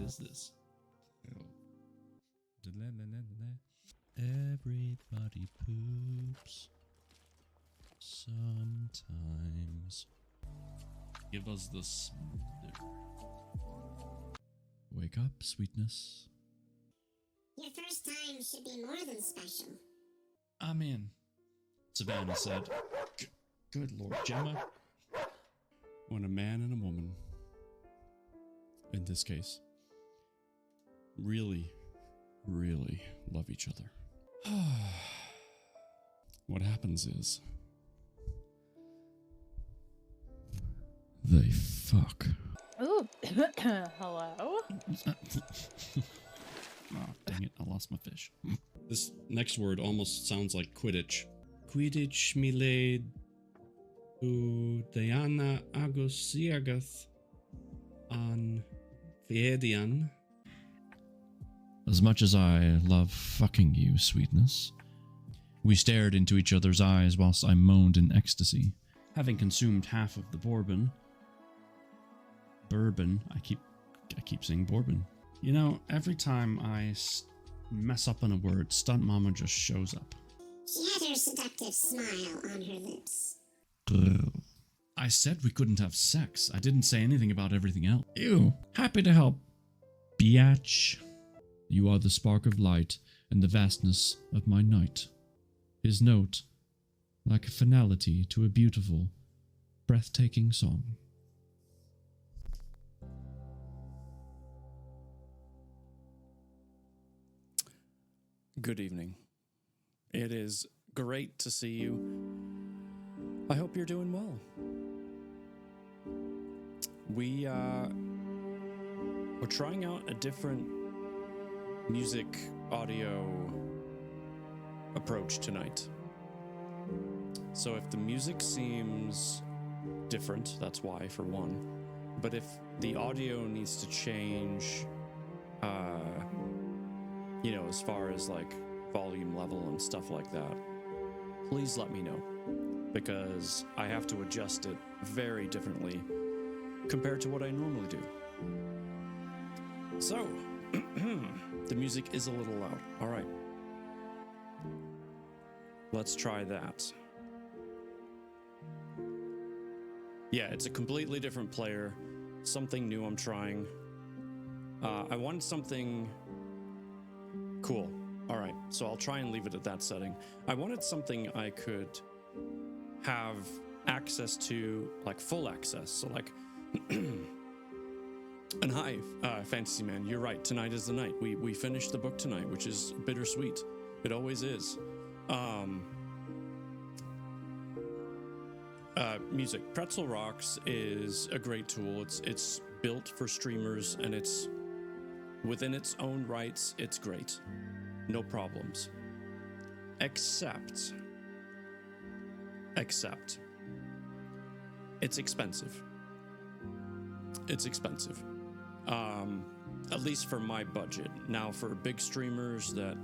is this? Everybody poops sometimes. Give us the wake up, sweetness. Your first time should be more than special. I'm in, Savannah said. Good Lord, Gemma. When a man and a woman, in this case, really love each other, what happens is they fuck. Ooh, hello? Oh, dang it, I lost my fish. This next word almost sounds like Quidditch. Quidditch milade Diana Agosiagath an Fiedian. As much as I love fucking you, sweetness. We stared into each other's eyes whilst I moaned in ecstasy. Having consumed half of the bourbon, I keep saying bourbon. You know, every time I mess up on a word, Stunt Mama just shows up. She had her seductive smile on her lips. I said we couldn't have sex. I didn't say anything about everything else. Ew. Happy to help. Biatch. You are the spark of light and the vastness of my night. His note, like a finality to a beautiful, breathtaking song. Good evening. It is great to see you. I hope you're doing well. We're trying out a different music audio approach tonight. So if the music seems different, that's why, for one. But if the audio needs to change, as far as like volume level and stuff like that, please let me know, because I have to adjust it very differently compared to what I normally do. So, the music is a little loud. All right. Let's try that. Yeah, it's a completely different player. Something new I'm trying. I wanted something cool. All right, so I'll try and leave it at that setting. I wanted something I could have access to, like full access. So like, and hi, Fantasy Man, you're right. Tonight is the night. We finished the book tonight, which is bittersweet. It always is. Music. Pretzel Rocks is a great tool. It's built for streamers, and it's within its own rights. It's great. No problems. Except it's expensive. It's expensive. At least for my budget. Now, for big streamers that,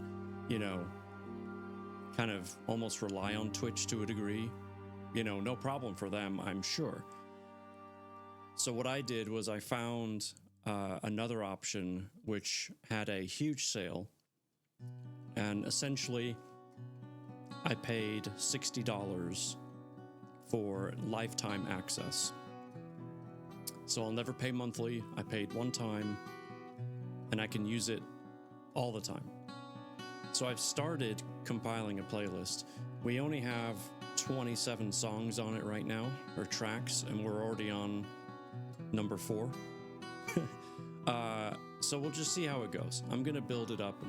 kind of almost rely on Twitch to a degree, no problem for them, I'm sure. So what I did was I found another option which had a huge sale, and essentially I paid $60 for lifetime access. So I'll never pay monthly. I paid one time, and I can use it all the time. So I've started compiling a playlist. We only have 27 songs on it right now, or tracks, and we're already on number 4. So we'll just see how it goes. I'm gonna build it up.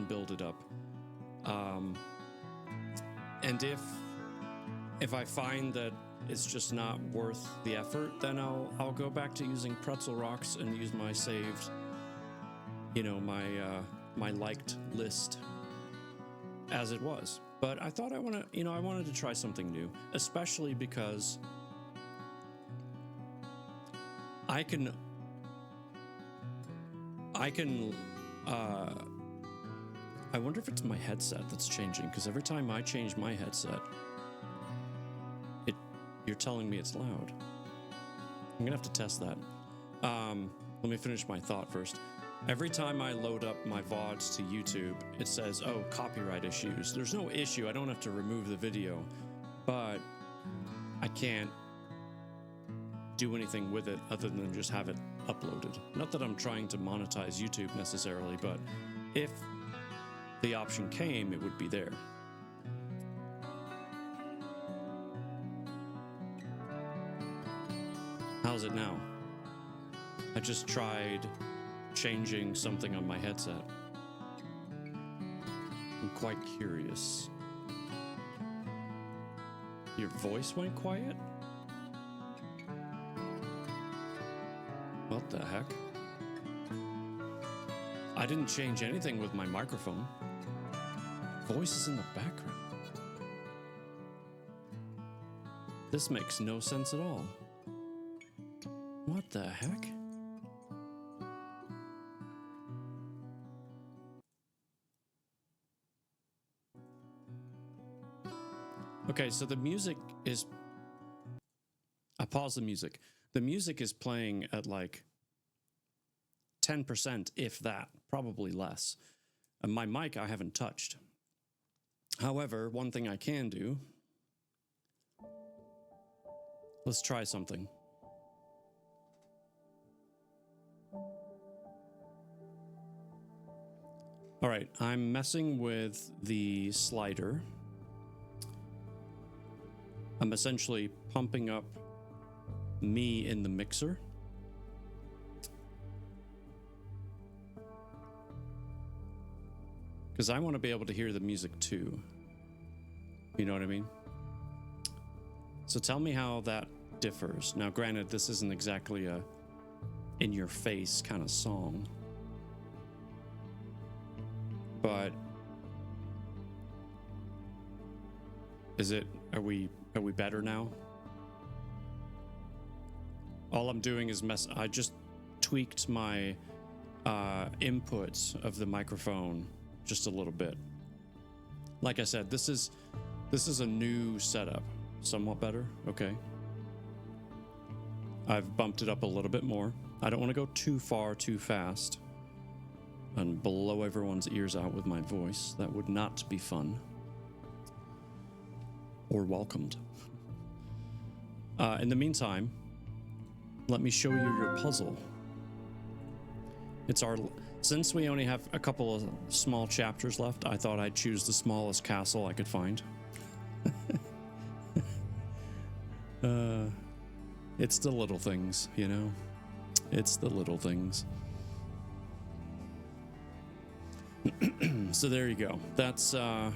And if I find that it's just not worth the effort, then I'll go back to using Pretzel Rocks and use my saved, my liked list as it was. But I thought I wanted to try something new, especially because I wonder if it's my headset that's changing, because every time I change my headset, you're telling me it's loud. I'm gonna have to test that. Let me finish my thought first. Every time I load up my VODs to YouTube, it says, oh, copyright issues. There's no issue. I don't have to remove the video, but I can't do anything with it other than just have it uploaded. Not that I'm trying to monetize YouTube necessarily, but if the option came, it would be there. How's it now? I just tried changing something on my headset. I'm quite curious. Your voice went quiet? What the heck? I didn't change anything with my microphone. Voice is in the background. This makes no sense at all. What the heck? Okay, so the music is... I pause the music. The music is playing at like 10%, if that, probably less. And my mic I haven't touched. However, one thing I can do... Let's try something. All right, I'm messing with the slider. I'm essentially pumping up me in the mixer. Because I want to be able to hear the music too. You know what I mean? So tell me how that differs. Now, granted, this isn't exactly a in-your-face kind of song. But is it, are we better now? All I'm doing is I just tweaked my inputs of the microphone just a little bit. Like I said, this is a new setup. Somewhat better, okay. I've bumped it up a little bit more. I don't want to go too far too fast and blow everyone's ears out with my voice. That would not be fun or welcomed. In the meantime, let me show you your puzzle. Since we only have a couple of small chapters left, I thought I'd choose the smallest castle I could find. It's the little things, you know? It's the little things. So there you go. That's no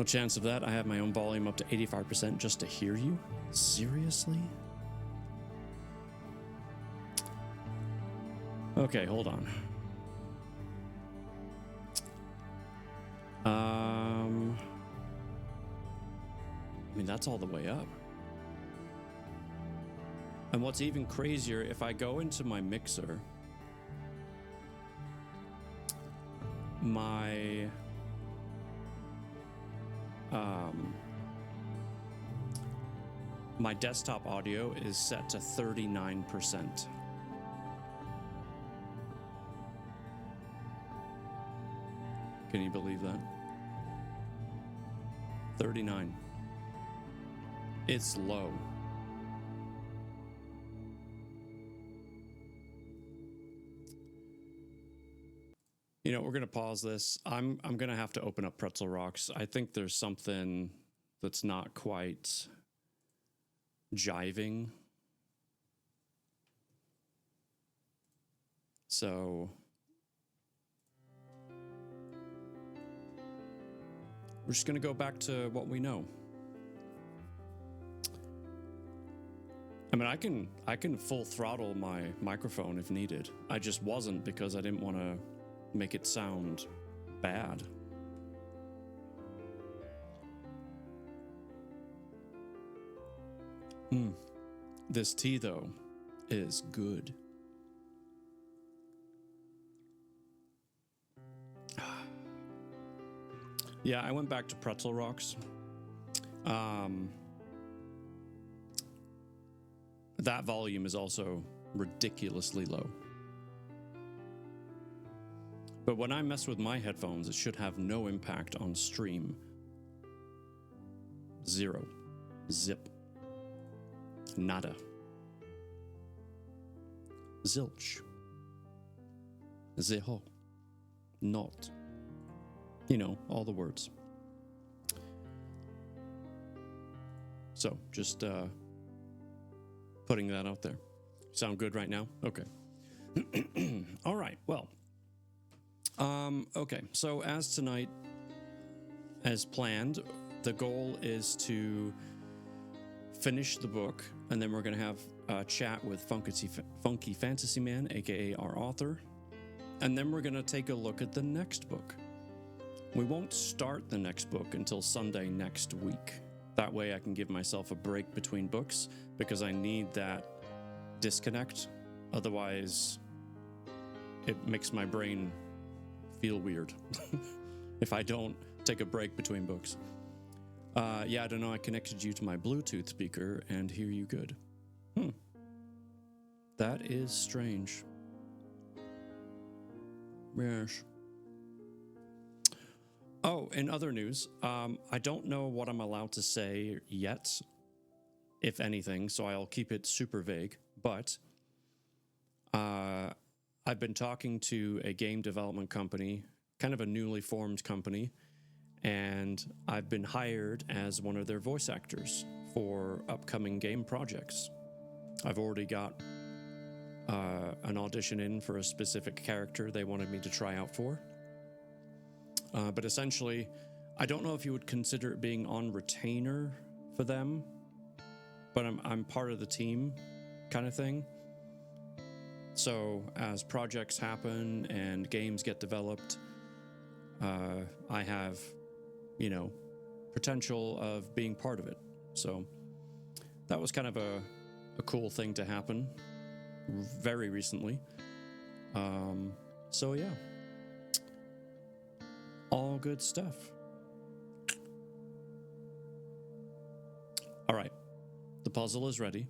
chance of that. I have my own volume up to 85% just to hear you. Seriously? Okay, hold on. I mean, that's all the way up. And what's even crazier, if I go into my mixer, my desktop audio is set to 39%. Can you believe that? 39. It's low. You know, we're going to pause this. I'm going to have to open up Pretzel Rocks. I think there's something that's not quite jiving. So we're just going to go back to what we know. I mean, I can full throttle my microphone if needed. I just wasn't because I didn't want to make it sound bad. This tea, though, is good. Yeah, I went back to Pretzel Rocks. That volume is also ridiculously low. But when I mess with my headphones, it should have no impact on stream. Zero. Zip. Nada. Zilch. Zero. Not. You know, all the words. So, just putting that out there. Sound good right now? Okay. All right, well. Okay, so as tonight, as planned, the goal is to finish the book, and then we're going to have a chat with Funky Fantasy Man, aka our author, and then we're going to take a look at the next book. We won't start the next book until Sunday next week. That way I can give myself a break between books, because I need that disconnect. Otherwise, it makes my brain feel weird if I don't take a break between books. Yeah, I don't know. I connected you to my Bluetooth speaker and hear you good. That is strange. Yes. Oh, in other news, I don't know what I'm allowed to say yet, if anything, so I'll keep it super vague. But I've been talking to a game development company, kind of a newly formed company, and I've been hired as one of their voice actors for upcoming game projects. I've already got an audition in for a specific character they wanted me to try out for. But essentially, I don't know if you would consider it being on retainer for them, but I'm part of the team kind of thing. So as projects happen and games get developed, I have, you know, potential of being part of it. So that was kind of a cool thing to happen very recently. So yeah, all good stuff. All right, the puzzle is ready.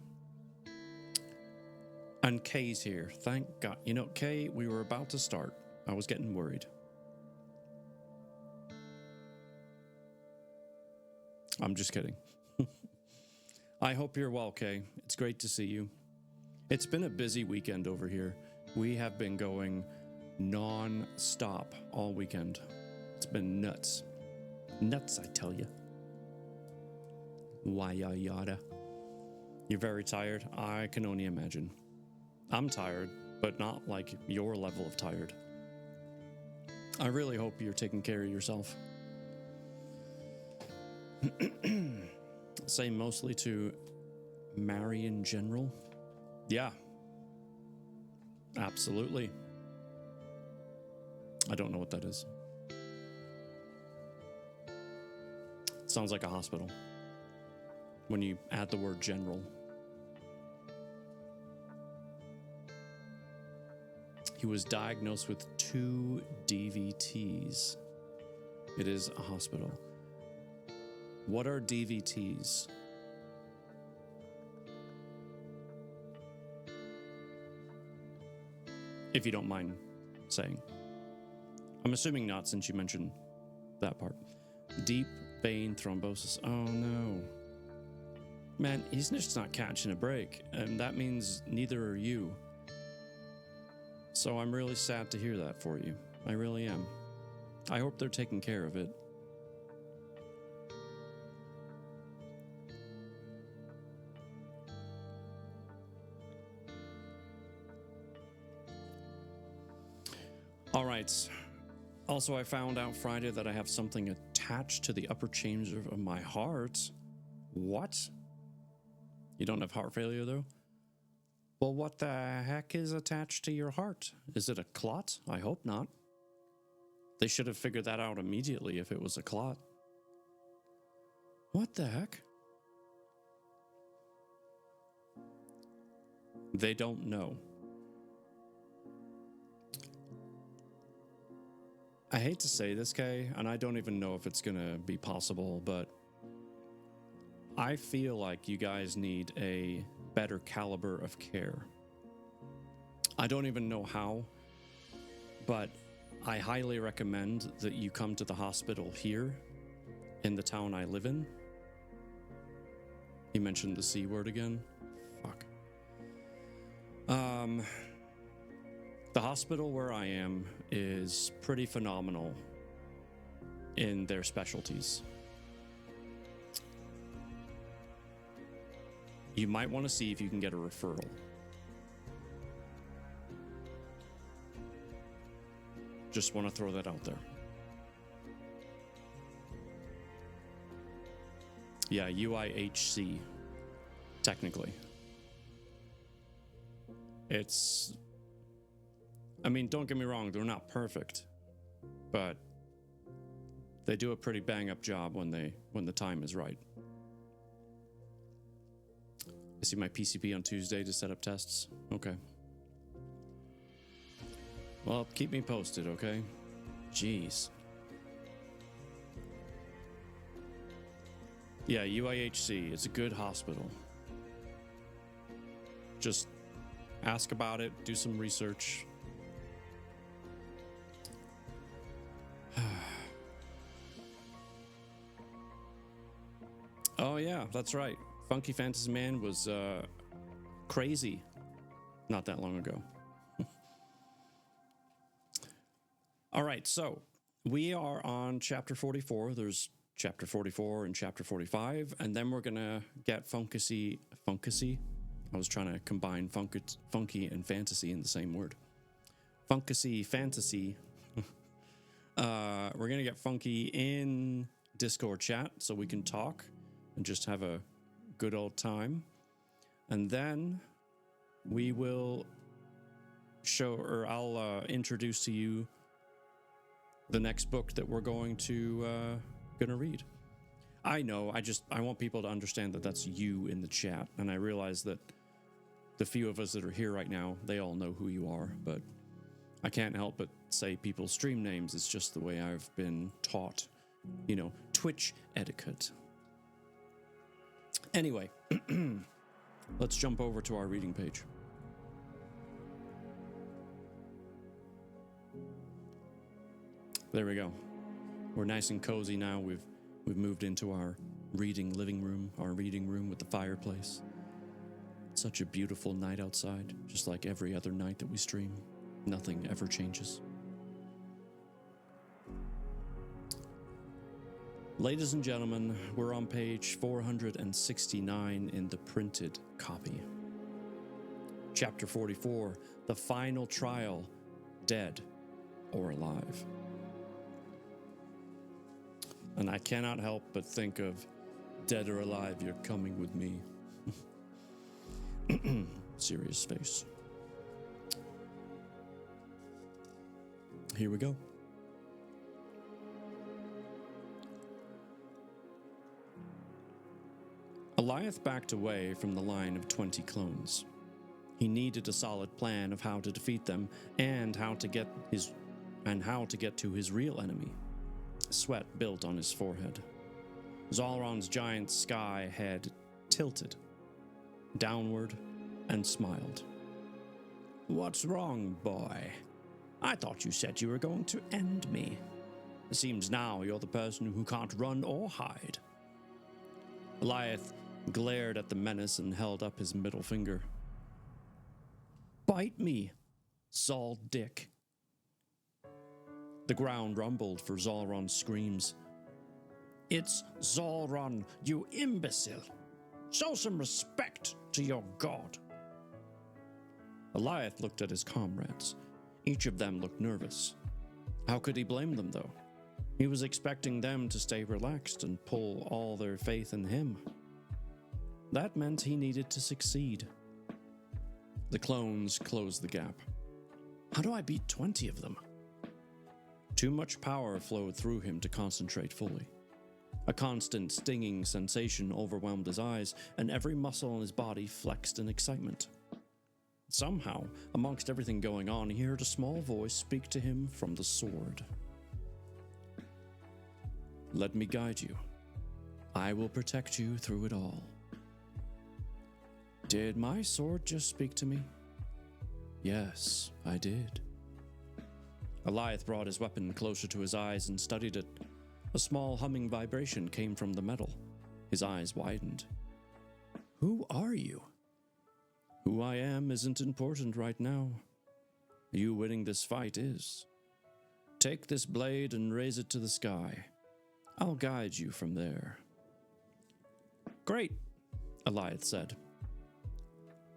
And Kay's here. Thank God. You know, Kay, we were about to start. I was getting worried. I'm just kidding. I hope you're well, Kay. It's great to see you. It's been a busy weekend over here. We have been going non-stop all weekend. It's been nuts. Nuts, I tell you. Why yada. You're very tired? I can only imagine. I'm tired, but not like your level of tired. I really hope you're taking care of yourself. Same mostly to Marion General. Yeah. Absolutely. I don't know what that is. It sounds like a hospital when you add the word general. He was diagnosed with 2 DVTs. It is a hospital. What are DVTs? If you don't mind saying. I'm assuming not, since you mentioned that part. Deep vein thrombosis. Oh no. Man, he's just not catching a break, and that means neither are you. So I'm really sad to hear that for you. I really am. I hope they're taking care of it. All right. Also, I found out Friday that I have something attached to the upper chamber of my heart. What? You don't have heart failure, though? Well, what the heck is attached to your heart? Is it a clot? I hope not. They should have figured that out immediately if it was a clot. What the heck? They don't know. I hate to say this, Kay, and I don't even know if it's gonna be possible, but I feel like you guys need a better caliber of care. I don't even know how, but I highly recommend that you come to the hospital here in the town I live in. He mentioned the C word again. Fuck. The hospital where I am is pretty phenomenal in their specialties. You might want to see if you can get a referral. Just want to throw that out there. Yeah, UIHC, technically. It's... I mean, don't get me wrong, they're not perfect, but they do a pretty bang-up job when the time is right. I see my PCP on Tuesday to set up tests. Okay. Well, keep me posted, okay? Jeez. Yeah, UIHC, it's a good hospital. Just ask about it, do some research. Oh yeah, that's right. Funky Fantasy Man was crazy not that long ago. All right, so we are on chapter 44. There's chapter 44 and chapter 45, and then we're gonna get Funkasy. I was trying to combine funky and fantasy in the same word. Funkasy Fantasy. We're gonna get Funky in Discord chat so we can talk and just have a good old time. And then we will I'll introduce to you the next book that we're going to read. I know, I want people to understand that that's you in the chat, and I realize that the few of us that are here right now, they all know who you are, but I can't help but say people's stream names. It's just the way I've been taught, you know, Twitch etiquette. Anyway, let's jump over to our reading page. There we go. We're nice and cozy now. We've moved into our reading living room, our reading room with the fireplace. It's such a beautiful night outside, just like every other night that we stream. Nothing ever changes. Ladies and gentlemen, we're on page 469 in the printed copy. Chapter 44, The Final Trial, Dead or Alive. And I cannot help but think of Dead or Alive, You're Coming With Me. Serious face. Here we go. Eliath backed away from the line of 20 clones. He needed a solid plan of how to defeat them and how to get to his real enemy. Sweat built on his forehead. Zalron's giant sky head tilted downward and smiled. "What's wrong, boy? I thought you said you were going to end me. It seems now you're the person who can't run or hide." Eliath glared at the menace and held up his middle finger. "Bite me, Zal Dick." The ground rumbled for Zalron's screams. "It's Zalron, you imbecile! Show some respect to your god." Eliath looked at his comrades. Each of them looked nervous. How could he blame them, though? He was expecting them to stay relaxed and pull all their faith in him. That meant he needed to succeed. The clones closed the gap. How do I beat 20 of them? Too much power flowed through him to concentrate fully. A constant stinging sensation overwhelmed his eyes, and every muscle in his body flexed in excitement. Somehow, amongst everything going on, he heard a small voice speak to him from the sword. "Let me guide you. I will protect you through it all." Did my sword just speak to me? Yes, I did. Eliath brought his weapon closer to his eyes and studied it. A small humming vibration came from the metal. His eyes widened. Who are you? Who I am isn't important right now. You winning this fight is. Take this blade and raise it to the sky. I'll guide you from there. Great, Eliath said.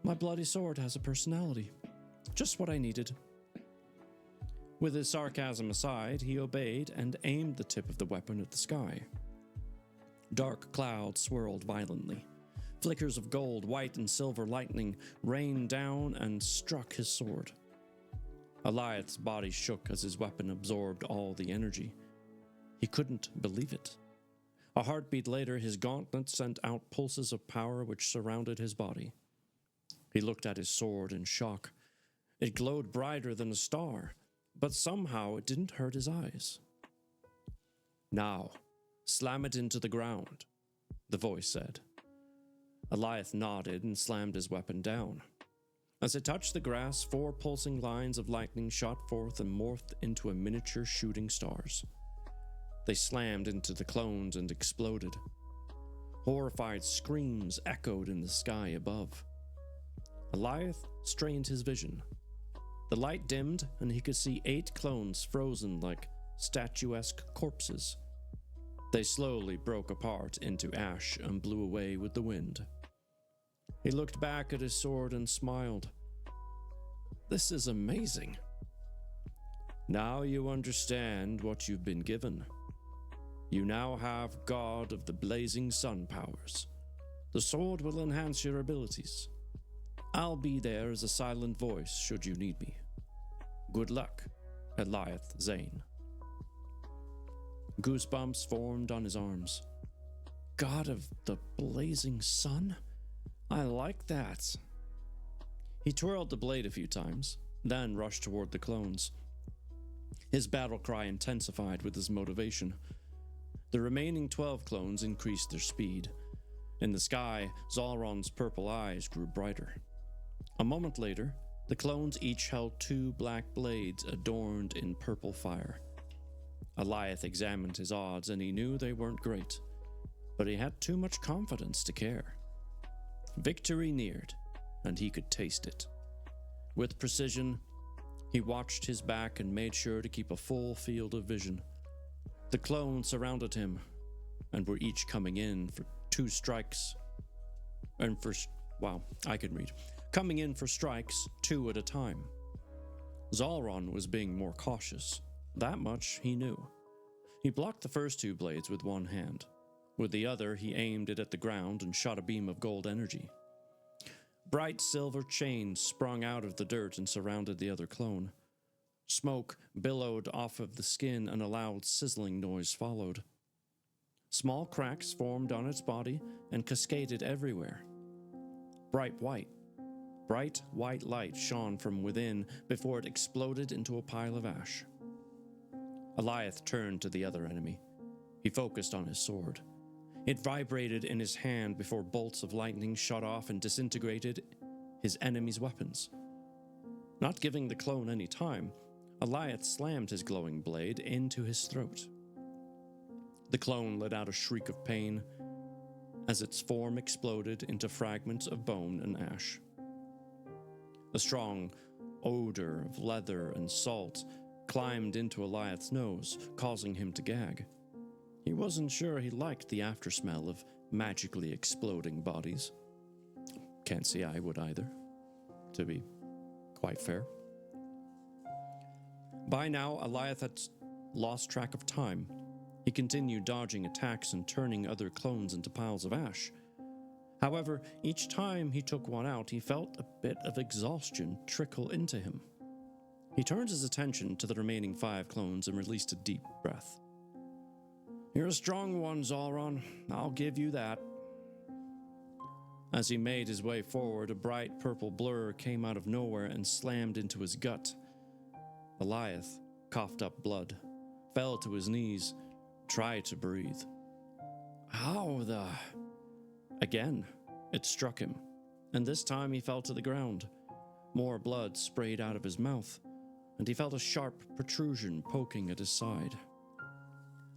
My bloody sword has a personality. Just what I needed. With his sarcasm aside, he obeyed and aimed the tip of the weapon at the sky. Dark clouds swirled violently. Flickers of gold, white, and silver lightning rained down and struck his sword. Eliath's body shook as his weapon absorbed all the energy. He couldn't believe it. A heartbeat later, his gauntlet sent out pulses of power which surrounded his body. He looked at his sword in shock. It glowed brighter than a star, but somehow it didn't hurt his eyes. Now, slam it into the ground, the voice said. Eliath nodded and slammed his weapon down. As it touched the grass, 4 pulsing lines of lightning shot forth and morphed into a miniature shooting stars. They slammed into the clones and exploded. Horrified screams echoed in the sky above. Eliath strained his vision. The light dimmed, and he could see 8 clones frozen like statuesque corpses. They slowly broke apart into ash and blew away with the wind. He looked back at his sword and smiled. This is amazing. Now you understand what you've been given. You now have God of the Blazing Sun powers. The sword will enhance your abilities. I'll be there as a silent voice should you need me. Good luck, Eliath Zane. Goosebumps formed on his arms. God of the Blazing Sun? I like that. He twirled the blade a few times, then rushed toward the clones. His battle cry intensified with his motivation. The remaining 12 clones increased their speed. In the sky, Zalron's purple eyes grew brighter. A moment later, the clones each held 2 black blades adorned in purple fire. Eliath examined his odds and he knew they weren't great, but he had too much confidence to care. Victory neared, and he could taste it. With precision, he watched his back and made sure to keep a full field of vision. The clones surrounded him, and were each coming in for 2 strikes. Coming in for strikes 2 at a time. Zalron was being more cautious. That much he knew. He blocked the first 2 blades with one hand. With the other, he aimed it at the ground and shot a beam of gold energy. Bright silver chains sprung out of the dirt and surrounded the other clone. Smoke billowed off of the skin and a loud sizzling noise followed. Small cracks formed on its body and cascaded everywhere. Bright white light shone from within before it exploded into a pile of ash. Eliath turned to the other enemy. He focused on his sword. It vibrated in his hand before bolts of lightning shot off and disintegrated his enemy's weapons. Not giving the clone any time, Eliath slammed his glowing blade into his throat. The clone let out a shriek of pain as its form exploded into fragments of bone and ash. A strong odor of leather and salt climbed into Eliath's nose, causing him to gag. He wasn't sure he liked the aftersmell of magically exploding bodies. Can't say I would either, to be quite fair. By now, Eliath had lost track of time. He continued dodging attacks and turning other clones into piles of ash. However, each time he took one out, he felt a bit of exhaustion trickle into him. He turned his attention to the remaining 5 clones and released a deep breath. You're a strong one, Zalron. I'll give you that. As he made his way forward, a bright purple blur came out of nowhere and slammed into his gut. Eliath coughed up blood, fell to his knees, tried to breathe. How the... Again, it struck him, and this time he fell to the ground. More blood sprayed out of his mouth, and he felt a sharp protrusion poking at his side.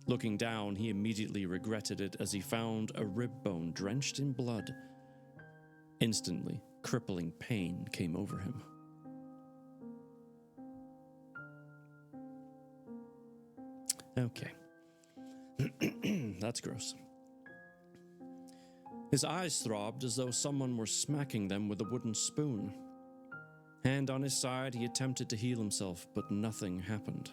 Looking down, he immediately regretted it as he found a rib bone drenched in blood. Instantly, crippling pain came over him. Okay. That's gross. His eyes throbbed as though someone were smacking them with a wooden spoon. Hand on his side, he attempted to heal himself, but nothing happened.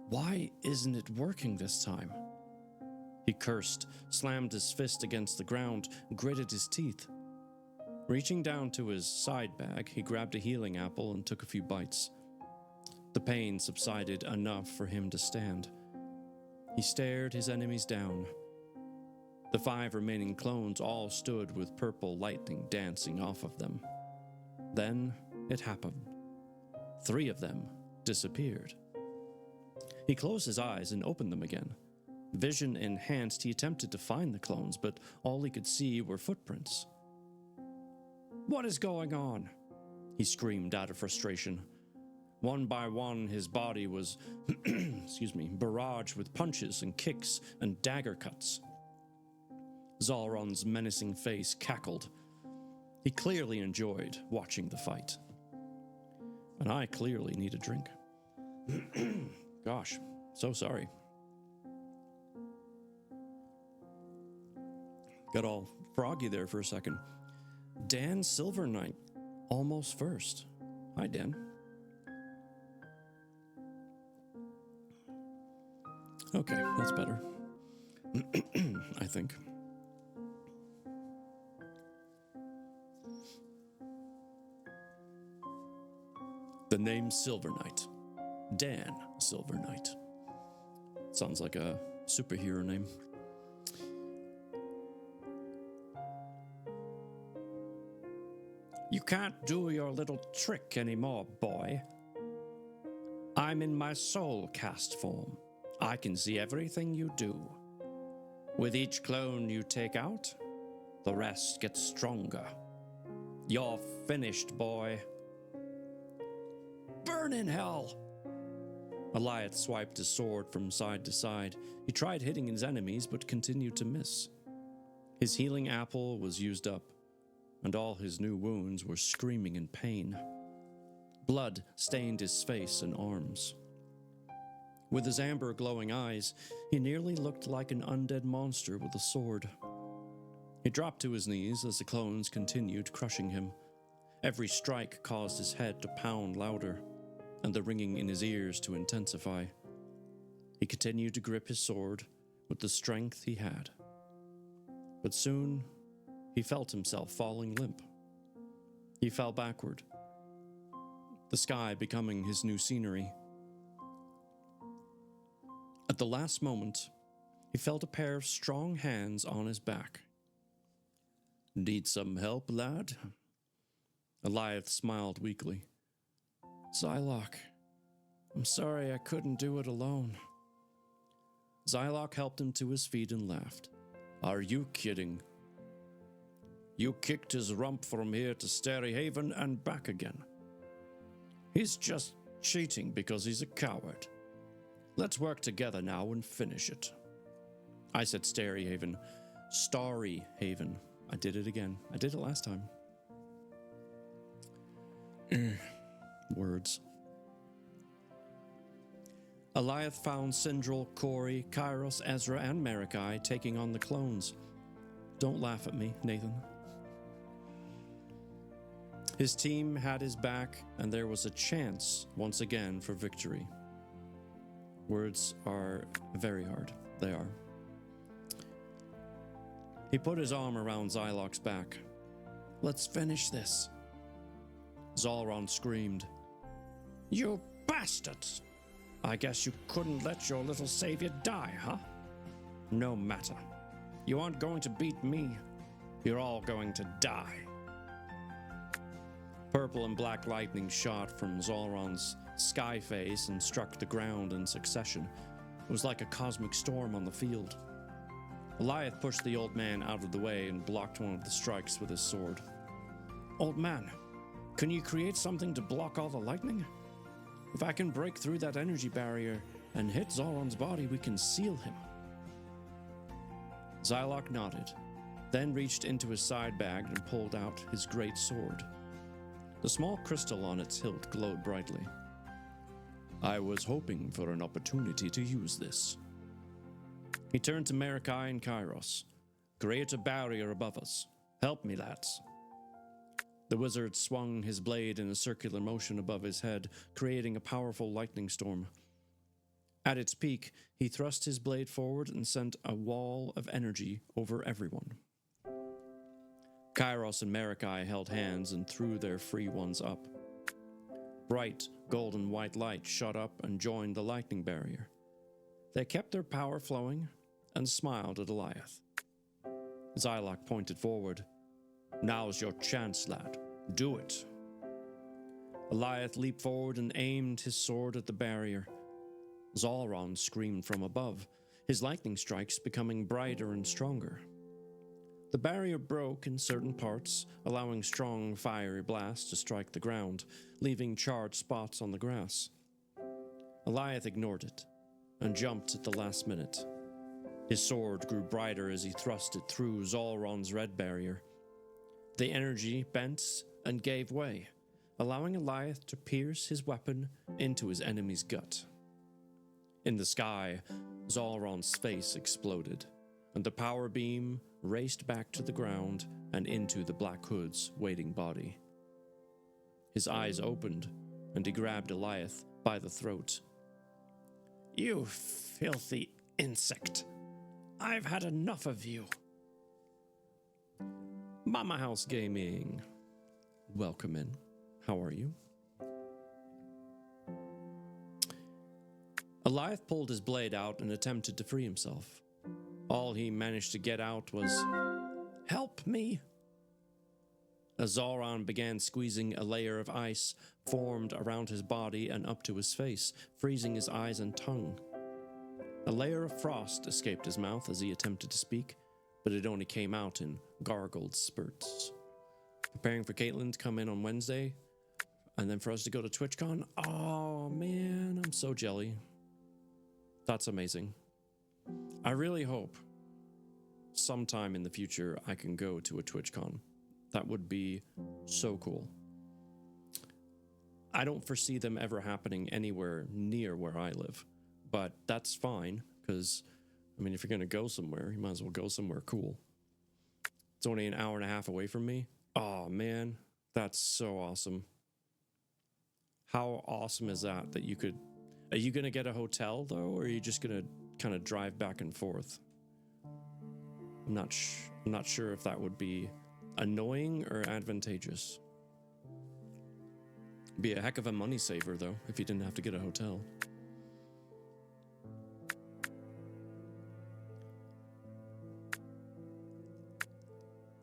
Why isn't it working this time? He cursed, slammed his fist against the ground, gritted his teeth. Reaching down to his side bag, he grabbed a healing apple and took a few bites. The pain subsided enough for him to stand. He stared his enemies down. The 5 remaining clones all stood with purple lightning dancing off of them. Then it happened. 3 of them disappeared. He closed his eyes and opened them again. Vision enhanced, he attempted to find the clones, but all he could see were footprints. "What is going on?" he screamed out of frustration. One by one, his body was, barraged with punches and kicks and dagger cuts. Zalron's menacing face cackled. He clearly enjoyed watching the fight. And I clearly need a drink. Gosh, so sorry. Got all froggy there for a second. Dan Silverknight, almost first. Hi, Dan. Okay, that's better. I think. The name Silverknight. Dan Silverknight. Sounds like a superhero name. You can't do your little trick anymore, boy. I'm in my soul cast form. I can see everything you do. With each clone you take out, the rest gets stronger. You're finished, boy. Burn in hell! Alioth swiped his sword from side to side. He tried hitting his enemies, but continued to miss. His healing apple was used up, and all his new wounds were screaming in pain. Blood stained his face and arms. With his amber glowing eyes, he nearly looked like an undead monster with a sword. He dropped to his knees as the clones continued crushing him. Every strike caused his head to pound louder, and the ringing in his ears to intensify. He continued to grip his sword with the strength he had. But soon, he felt himself falling limp. He fell backward, the sky becoming his new scenery. At the last moment, he felt a pair of strong hands on his back. Need some help, lad? Alioth smiled weakly. Zylok, I'm sorry I couldn't do it alone. Zylok helped him to his feet and laughed. Are you kidding? You kicked his rump from here to Starry Haven and back again. He's just cheating because he's a coward. Let's work together now and finish it. I said Starry Haven. Starry Haven. I did it again. I did it last time. Words. Alioth found Sindral, Corey, Kairos, Ezra, and Marikai taking on the clones. Don't laugh at me, Nathan. His team had his back, and there was a chance, once again, for victory. Words are very hard. They are. He put his arm around Zylok's back. Let's finish this. Zalron screamed. You bastards! I guess you couldn't let your little savior die, huh? No matter. You aren't going to beat me. You're all going to die. Purple and black lightning shot from Zalron's sky face and struck the ground in succession. It was like a cosmic storm on the field. Alioth pushed the old man out of the way and blocked one of the strikes with his sword. Old man, can you create something to block all the lightning? If I can break through that energy barrier and hit Zolron's body, we can seal him. Zylok nodded, then reached into his side bag and pulled out his great sword. The small crystal on its hilt glowed brightly. I was hoping for an opportunity to use this. He turned to Marikai and Kairos. Create a barrier above us. Help me, lads. The wizard swung his blade in a circular motion above his head, creating a powerful lightning storm. At its peak, he thrust his blade forward and sent a wall of energy over everyone. Kairos and Marikai held hands and threw their free ones up. Bright, golden white light shot up and joined the lightning barrier. They kept their power flowing and smiled at Alioth. Zylok pointed forward. Now's your chance, lad. Do it. Alioth leaped forward and aimed his sword at the barrier. Zolron screamed from above, his lightning strikes becoming brighter and stronger. The barrier broke in certain parts, allowing strong, fiery blasts to strike the ground, leaving charred spots on the grass. Alioth ignored it and jumped at the last minute. His sword grew brighter as he thrust it through Zolron's red barrier. The energy bent and gave way, allowing Alioth to pierce his weapon into his enemy's gut. In the sky, Zolron's face exploded, and the power beam raced back to the ground and into the Black Hood's waiting body. His eyes opened, and he grabbed Alioth by the throat. You filthy insect! I've had enough of you. Mama House Gaming. Welcome in. How are you? Alioth pulled his blade out and attempted to free himself. All he managed to get out was, "Help me!" As Zolron began squeezing, a layer of ice formed around his body and up to his face, freezing his eyes and tongue. A layer of frost escaped his mouth as he attempted to speak, but it only came out in gargled spurts. Preparing for Caitlin to come in on Wednesday, and then for us to go to TwitchCon. Oh man, I'm so jelly. That's amazing. I really hope sometime in the future I can go to a TwitchCon. That would be so cool. I don't foresee them ever happening anywhere near where I live, but that's fine, because, I mean, if you're going to go somewhere, you might as well go somewhere cool. It's only an hour and a half away from me. Oh, man, that's so awesome. How awesome is that, that you could... Are you going to get a hotel, though, or are you just going to kind of drive back and forth? I'm not sure if that would be annoying or advantageous. Be a heck of a money saver, though, if you didn't have to get a hotel.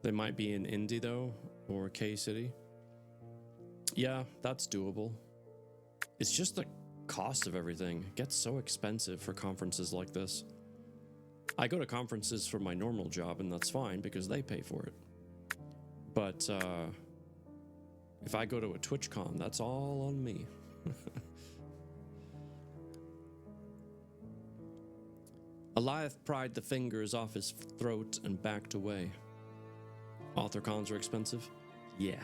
They might be in Indy, though, or K-City. Yeah, that's doable. It's just the cost of everything. It gets so expensive for conferences like this. I go to conferences for my normal job, and that's fine because they pay for it. But if I go to a TwitchCon, that's all on me. Alioth pried the fingers off his throat and backed away. Author cons are expensive? Yeah,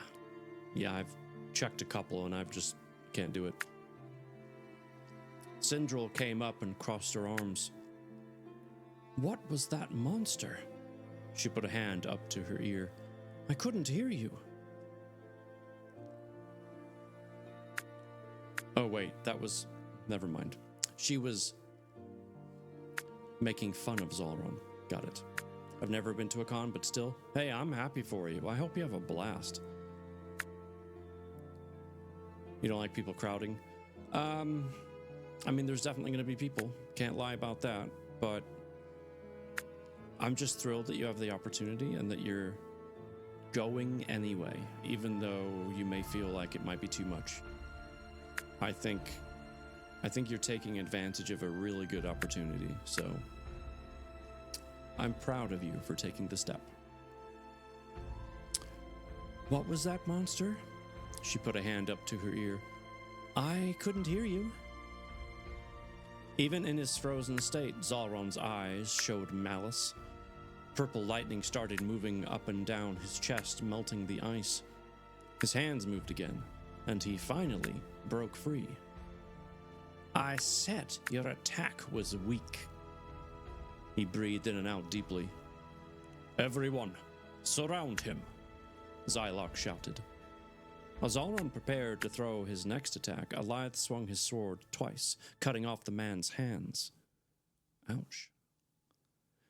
I've checked a couple and I've just can't do it. Sindril came up and crossed her arms. What was that monster? She put a hand up to her ear. I couldn't hear you. Oh wait, that was... Never mind. She was making fun of Zolron. Got it. I've never been to a con, but still. Hey, I'm happy for you. I hope you have a blast. You don't like people crowding? I mean, there's definitely going to be people. Can't lie about that. But I'm just thrilled that you have the opportunity and that you're going anyway, even though you may feel like it might be too much. I think you're taking advantage of a really good opportunity, so I'm proud of you for taking the step. What was that monster? She put a hand up to her ear. I couldn't hear you. Even in his frozen state, Zalron's eyes showed malice. Purple lightning started moving up and down his chest, melting the ice. His hands moved again, and he finally broke free. I said your attack was weak. He breathed in and out deeply. Everyone, surround him, Zylok shouted. As Zalron prepared to throw his next attack, Alioth swung his sword twice, cutting off the man's hands. Ouch.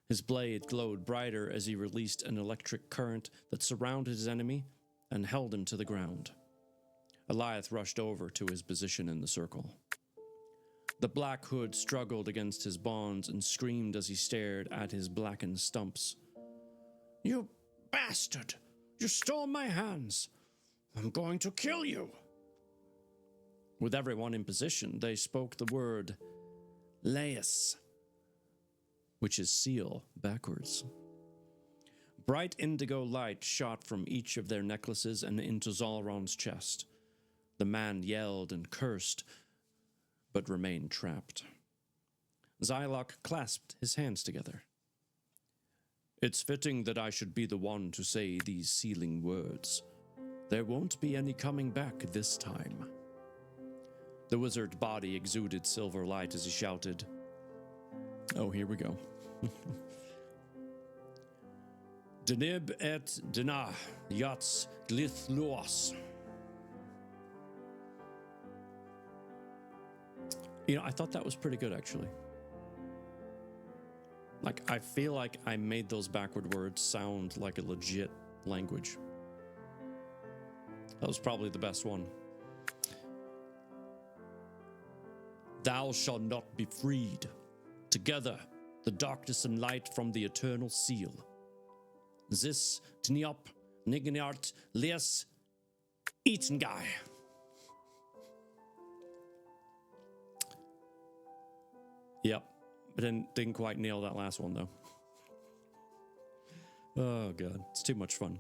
His blade glowed brighter as he released an electric current that surrounded his enemy and held him to the ground. Alioth rushed over to his position in the circle. The Black Hood struggled against his bonds and screamed as he stared at his blackened stumps. You bastard! You stole my hands! I'm going to kill you! With everyone in position, they spoke the word Laius, which is seal backwards. Bright indigo light shot from each of their necklaces and into Zalron's chest. The man yelled and cursed, but remained trapped. Zylok clasped his hands together. It's fitting that I should be the one to say these sealing words. There won't be any coming back this time. The wizard body exuded silver light as he shouted. Oh, here we go. Denib et Dena Yats Glith Luos. You know, I thought that was pretty good, actually. Like, I feel like I made those backward words sound like a legit language. That was probably the best one. Thou shalt not be freed. Together, the darkness and light from the eternal seal. Zis Tniop Nigniart Lias Eatengai. Yep, but didn't quite nail that last one though. Oh god, it's too much fun.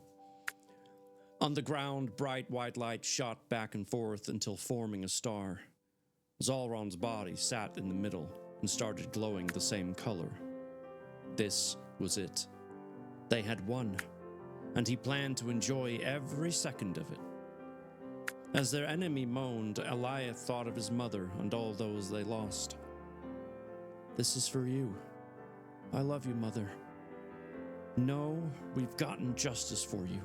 On the ground, bright white light shot back and forth until forming a star. Zalron's body sat in the middle and started glowing the same color. This was it. They had won, and he planned to enjoy every second of it. As their enemy moaned, Alioth thought of his mother and all those they lost. This is for you. I love you, Mother. No, we've gotten justice for you.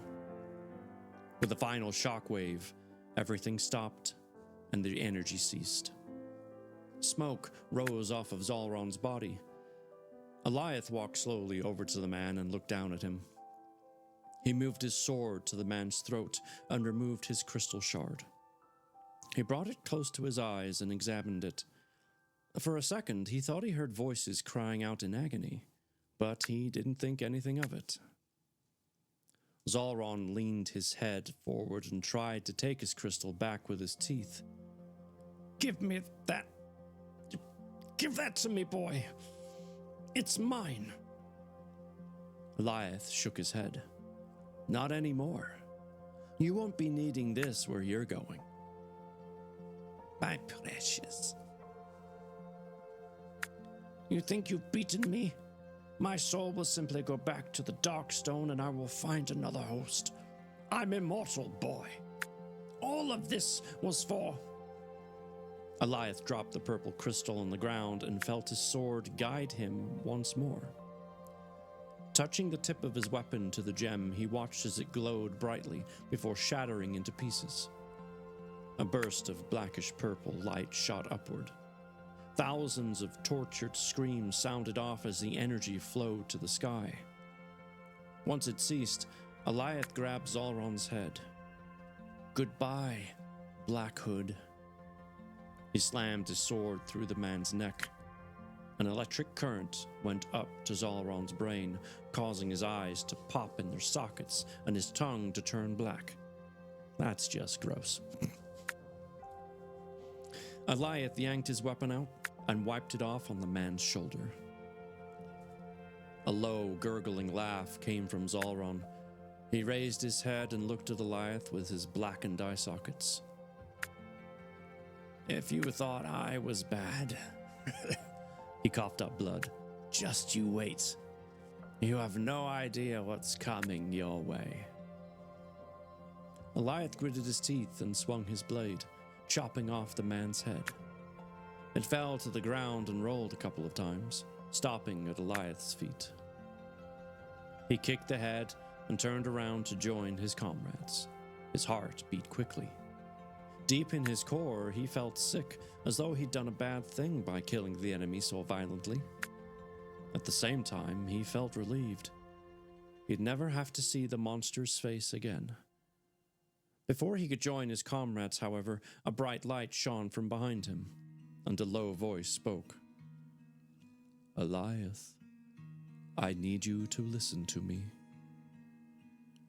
With a final shockwave, everything stopped and the energy ceased. Smoke rose off of Zalron's body. Alioth walked slowly over to the man and looked down at him. He moved his sword to the man's throat and removed his crystal shard. He brought it close to his eyes and examined it. For a second, he thought he heard voices crying out in agony, but he didn't think anything of it. Zalron leaned his head forward and tried to take his crystal back with his teeth. Give me that. Give that to me, boy. It's mine. Alioth shook his head. Not anymore. You won't be needing this where you're going. My precious. You think you've beaten me? My soul will simply go back to the Darkstone and I will find another host. I'm immortal, boy. All of this was for... Alioth dropped the purple crystal on the ground and felt his sword guide him once more. Touching the tip of his weapon to the gem, he watched as it glowed brightly before shattering into pieces. A burst of blackish purple light shot upward. Thousands of tortured screams sounded off as the energy flowed to the sky. Once it ceased, Alioth grabbed Zalron's head. Goodbye, Black Hood. He slammed his sword through the man's neck. An electric current went up to Zalron's brain, causing his eyes to pop in their sockets and his tongue to turn black. That's just gross. Alioth yanked his weapon out and wiped it off on the man's shoulder. A low, gurgling laugh came from Zalron. He raised his head and looked at Alioth with his blackened eye sockets. If you thought I was bad, he coughed up blood. Just you wait. You have no idea what's coming your way. Eliath gritted his teeth and swung his blade, chopping off the man's head. It fell to the ground and rolled a couple of times, stopping at Eliath's feet. He kicked the head and turned around to join his comrades. His heart beat quickly. Deep in his core, he felt sick, as though he'd done a bad thing by killing the enemy so violently. At the same time, he felt relieved. He'd never have to see the monster's face again. Before he could join his comrades, however, a bright light shone from behind him, and a low voice spoke. Eliath, I need you to listen to me.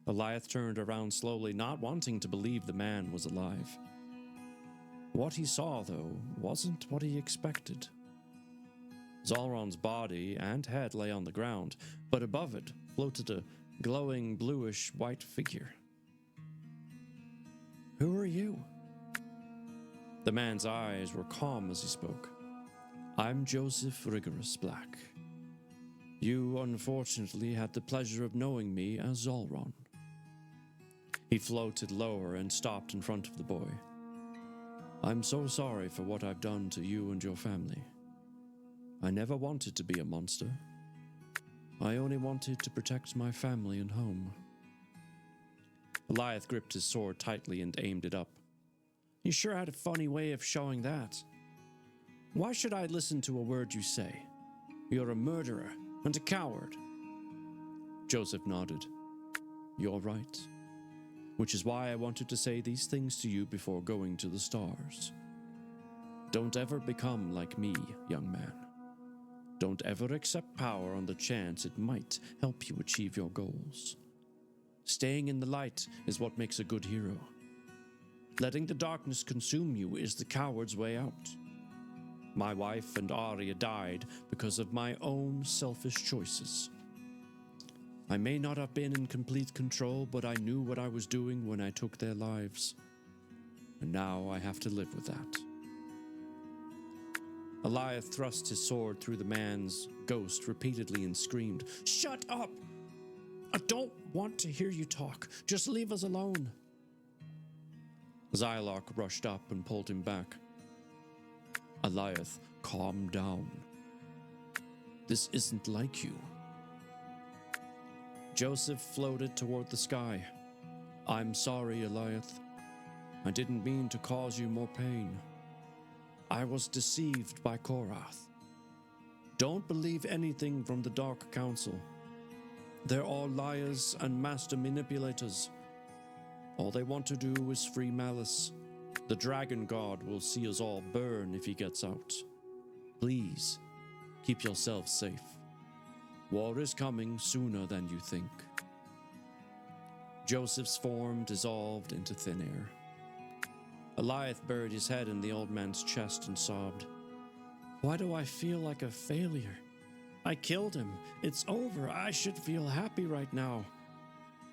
Eliath turned around slowly, not wanting to believe the man was alive. What he saw, though, wasn't what he expected. Zalron's body and head lay on the ground, but above it floated a glowing bluish-white figure. Who are you? The man's eyes were calm as he spoke. I'm Joseph Rigorous Black. You, unfortunately, had the pleasure of knowing me as Zalron. He floated lower and stopped in front of the boy. I'm so sorry for what I've done to you and your family. I never wanted to be a monster. I only wanted to protect my family and home. Eliath gripped his sword tightly and aimed it up. You sure had a funny way of showing that. Why should I listen to a word you say? You're a murderer and a coward. Joseph nodded. You're right. Which is why I wanted to say these things to you before going to the stars. Don't ever become like me, young man. Don't ever accept power on the chance it might help you achieve your goals. Staying in the light is what makes a good hero. Letting the darkness consume you is the coward's way out. My wife and Arya died because of my own selfish choices. I may not have been in complete control, but I knew what I was doing when I took their lives. And now I have to live with that. Eliath thrust his sword through the man's ghost repeatedly and screamed, Shut up! I don't want to hear you talk. Just leave us alone. Zylok rushed up and pulled him back. Eliath, calm down. This isn't like you. Joseph floated toward the sky. I'm sorry, Eliath. I didn't mean to cause you more pain. I was deceived by Korath. Don't believe anything from the Dark Council. They're all liars and master manipulators. All they want to do is free Malice. The Dragon God will see us all burn if he gets out. Please, keep yourselves safe. War is coming sooner than you think. Joseph's form dissolved into thin air. Eliath buried his head in the old man's chest and sobbed. Why do I feel like a failure? I killed him. It's over. I should feel happy right now.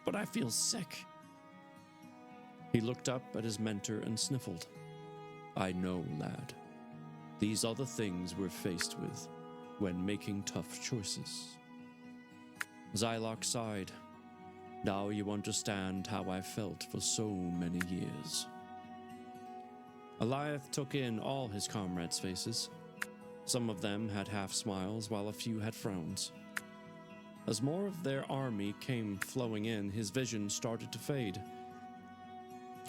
But I feel sick. He looked up at his mentor and sniffled. I know, lad. These are the things we're faced with when making tough choices. Zylok sighed. Now you understand how I felt for so many years. Eliath took in all his comrades' faces. Some of them had half smiles, while a few had frowns. As more of their army came flowing in, his vision started to fade.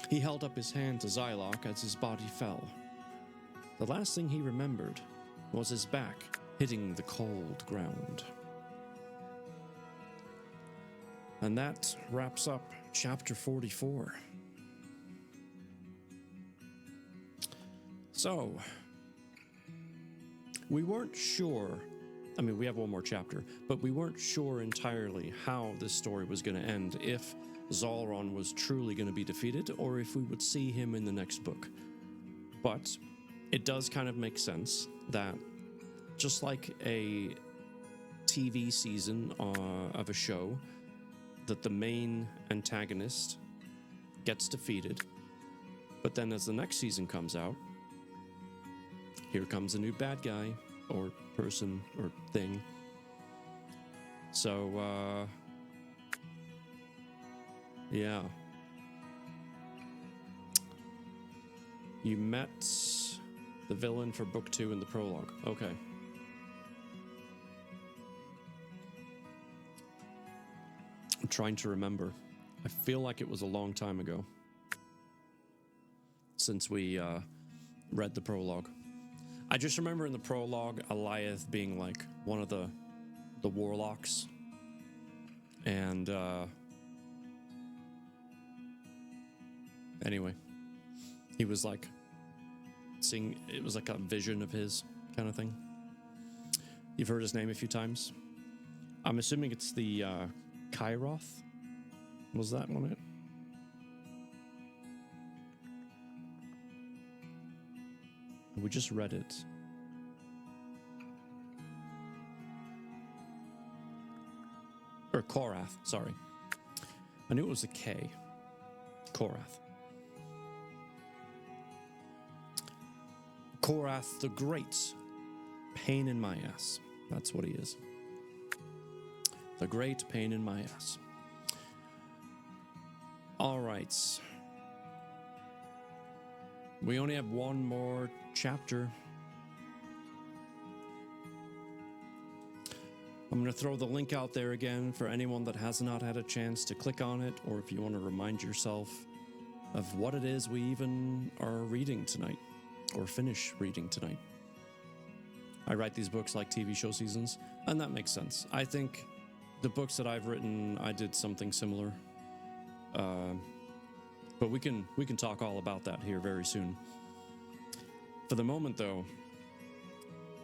He held up his hand to Zylok as his body fell. The last thing he remembered was his back hitting the cold ground. And that wraps up chapter 44. So, we weren't sure, we have one more chapter, but we weren't sure entirely how this story was going to end, if Zalron was truly going to be defeated, or if we would see him in the next book. But it does kind of make sense that, just like a TV season of a show, that the main antagonist gets defeated, but then as the next season comes out, Here comes a new bad guy, or person, or thing. So, yeah. You met the villain for book 2 in the prologue. Okay. I'm trying to remember. I feel like it was a long time ago since we read the prologue. I just remember in the prologue, Alioth being like one of the warlocks. And anyway, he was like seeing, it was like a vision of his kind of thing. You've heard his name a few times. I'm assuming it's the Kairoth. Was that one it? We just read it. Or Korath, sorry. I knew it was a K. Korath. Korath the Great. Pain in my ass. That's what he is. The Great Pain in my ass. All right. We only have one more chapter. I'm going to throw the link out there again for anyone that has not had a chance to click on it, or if you want to remind yourself of what it is we even are reading tonight, or finish reading tonight. I write these books like TV show seasons, and that makes sense. I think the books that I've written, I did something similar. But we can talk all about that here very soon. For the moment, though,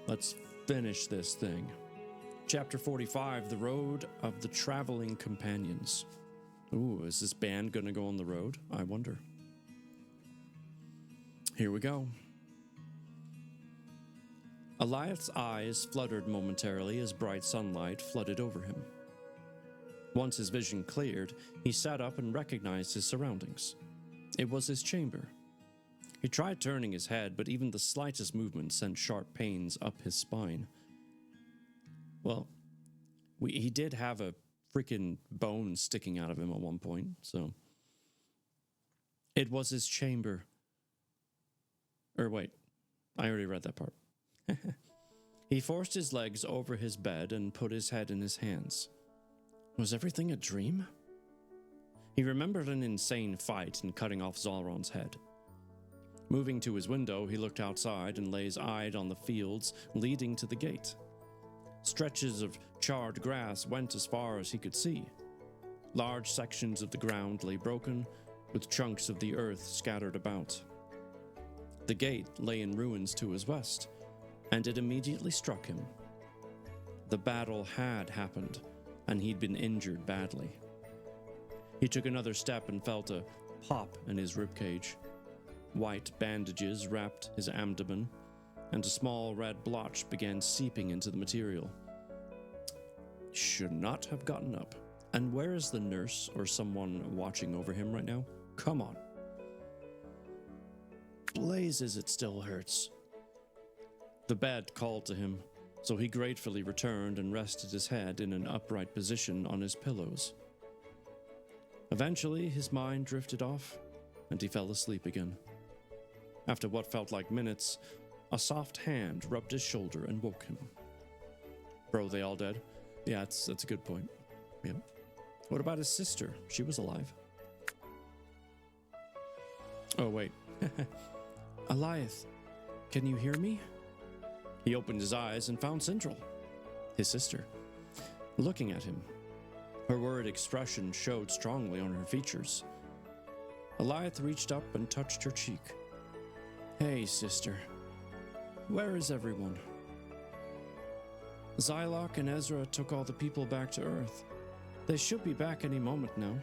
let's finish this thing. Chapter 45, The Road of the Traveling Companions. Ooh, is this band gonna go on the road? I wonder. Here we go. Alioth's eyes fluttered momentarily as bright sunlight flooded over him. Once his vision cleared, he sat up and recognized his surroundings. It was his chamber. He tried turning his head, but even the slightest movement sent sharp pains up his spine. Well, he did have a freaking bone sticking out of him at one point, so. It was his chamber. Or wait, I already read that part. He forced his legs over his bed and put his head in his hands. Was everything a dream? He remembered an insane fight in cutting off Zalron's head. Moving to his window, he looked outside and lay eyed on the fields leading to the gate. Stretches of charred grass went as far as he could see. Large sections of the ground lay broken, with chunks of the earth scattered about. The gate lay in ruins to his west, and it immediately struck him. The battle had happened, and he'd been injured badly. He took another step and felt a pop in his ribcage. White bandages wrapped his abdomen, and a small red blotch began seeping into the material. Should not have gotten up. And where is the nurse or someone watching over him right now? Come on. Blazes, it still hurts. The bed called to him, so he gratefully returned and rested his head in an upright position on his pillows. Eventually, his mind drifted off, and he fell asleep again. After what felt like minutes, a soft hand rubbed his shoulder and woke him. Bro, they all dead? Yeah, that's a good point. Yep. What about his sister? She was alive. Oh, wait. Alioth, can you hear me? He opened his eyes and found Sindral, his sister, looking at him. Her worried expression showed strongly on her features. Alioth reached up and touched her cheek. Hey, sister. Where is everyone? Zylok and Ezra took all the people back to Earth. They should be back any moment now.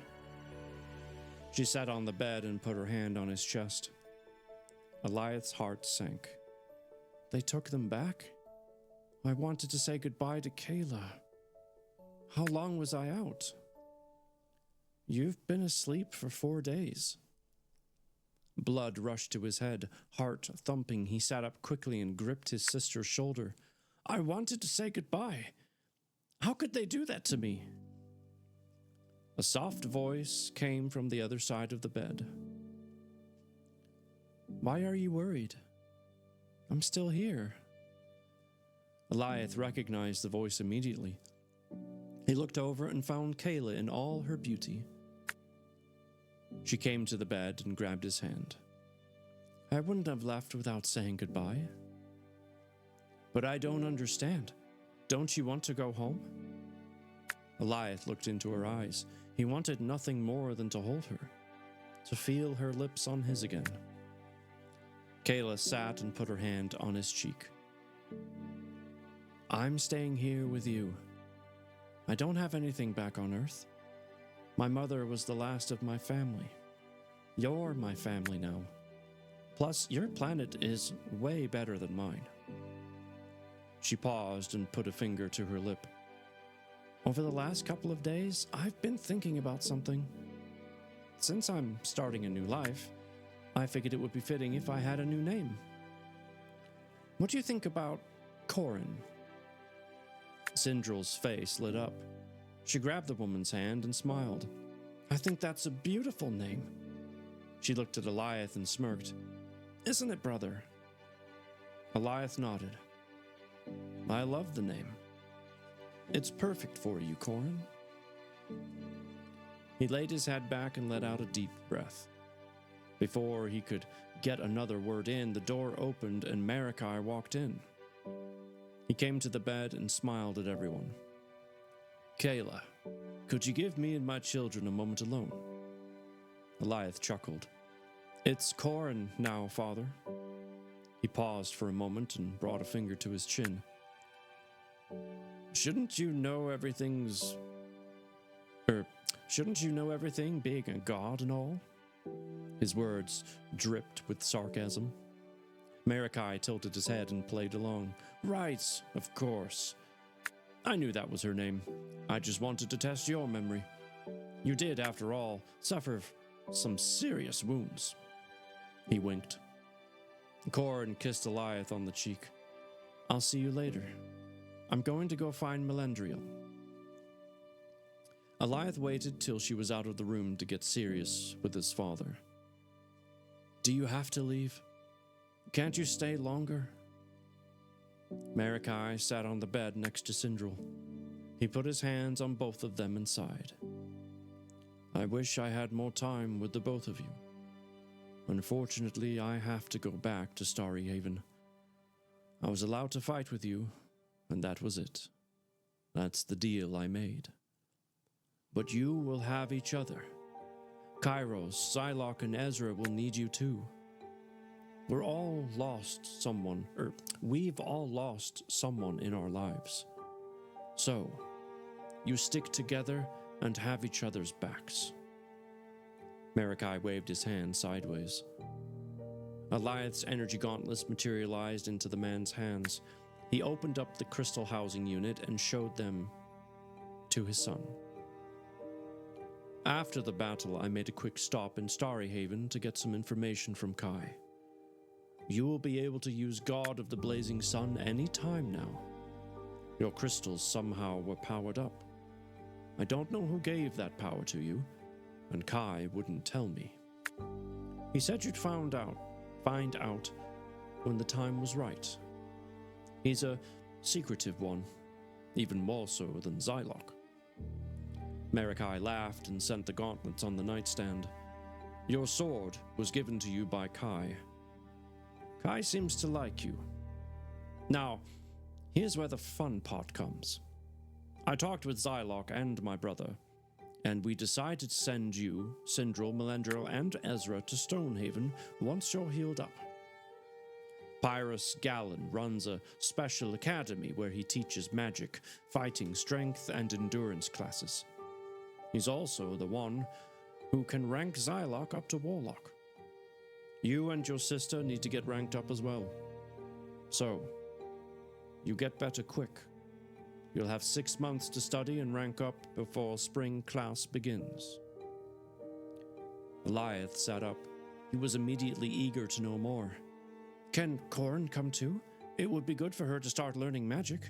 She sat on the bed and put her hand on his chest. Alioth's heart sank. They took them back? I wanted to say goodbye to Kayla. How long was I out? You've been asleep for 4 days. Blood rushed to his head. Heart thumping, he sat up quickly and gripped his sister's shoulder. I wanted to say goodbye. How could they do that to me? A soft voice came from the other side of the bed. Why are you worried? I'm still here. Eliath recognized the voice immediately. He looked over and found Kayla in all her beauty. She came to the bed and grabbed his hand. I wouldn't have left without saying goodbye. But I don't understand. Don't you want to go home? Eliath looked into her eyes. He wanted nothing more than to hold her, to feel her lips on his again. Kayla sat and put her hand on his cheek. I'm staying here with you. I don't have anything back on Earth. My mother was the last of my family. You're my family now. Plus, your planet is way better than mine. She paused and put a finger to her lip. Over the last couple of days, I've been thinking about something. Since I'm starting a new life, I figured it would be fitting if I had a new name. What do you think about Corin? Sindrel's face lit up. She grabbed the woman's hand and smiled. I think that's a beautiful name. She looked at Eliath and smirked. Isn't it, brother? Eliath nodded. I love the name. It's perfect for you, Corin. He laid his head back and let out a deep breath. Before he could get another word in, the door opened and Marikai walked in. He came to the bed and smiled at everyone. Kayla, could you give me and my children a moment alone? Eliath chuckled. It's Corin now, Father. He paused for a moment and brought a finger to his chin. Shouldn't you know everything being a god and all? His words dripped with sarcasm. Marikai tilted his head and played along. Right, of course. I knew that was her name. I just wanted to test your memory. You did, after all, suffer some serious wounds. He winked. Corin kissed Eliath on the cheek. I'll see you later. I'm going to go find Melendriel. Eliath waited till she was out of the room to get serious with his father. Do you have to leave? Can't you stay longer? Marikai sat on the bed next to Sindrel. He put his hands on both of them and sighed. I wish I had more time with the both of you. Unfortunately, I have to go back to Starry Haven. I was allowed to fight with you, and that was it. That's the deal I made. But you will have each other. Kairos, Psylocke, and Ezra will need you too. We've all lost someone in our lives. So, you stick together and have each other's backs. Marikai waved his hand sideways. Eliath's energy gauntlets materialized into the man's hands. He opened up the crystal housing unit and showed them to his son. After the battle, I made a quick stop in Starry Haven to get some information from Kai. You will be able to use God of the Blazing Sun any time now. Your crystals somehow were powered up. I don't know who gave that power to you, and Kai wouldn't tell me. He said you'd find out when the time was right. He's a secretive one, even more so than Psylocke. Marikai laughed and sent the gauntlets on the nightstand. Your sword was given to you by Kai. Kai seems to like you. Now, here's where the fun part comes. I talked with Psylocke and my brother, and we decided to send you, Sindrel, Melendriel, and Ezra to Stonehaven once you're healed up. Pyrrhus Gallon runs a special academy where he teaches magic, fighting, strength, and endurance classes. He's also the one who can rank Psylocke up to Warlock. You and your sister need to get ranked up as well. So, you get better quick. You'll have 6 months to study and rank up before spring class begins. Eliath sat up. He was immediately eager to know more. Can Corin come too? It would be good for her to start learning magic.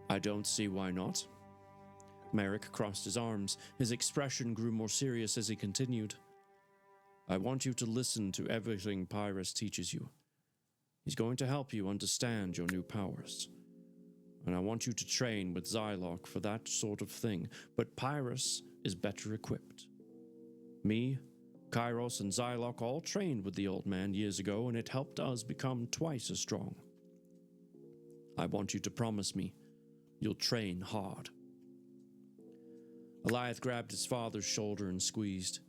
I don't see why not. Merrick crossed his arms. His expression grew more serious as he continued. I want you to listen to everything Pyrrhus teaches you. He's going to help you understand your new powers. And I want you to train with Zylok for that sort of thing, but Pyrrhus is better equipped. Me, Kairos, and Zylok all trained with the old man years ago, and it helped us become twice as strong. I want you to promise me you'll train hard. Eliath grabbed his father's shoulder and squeezed.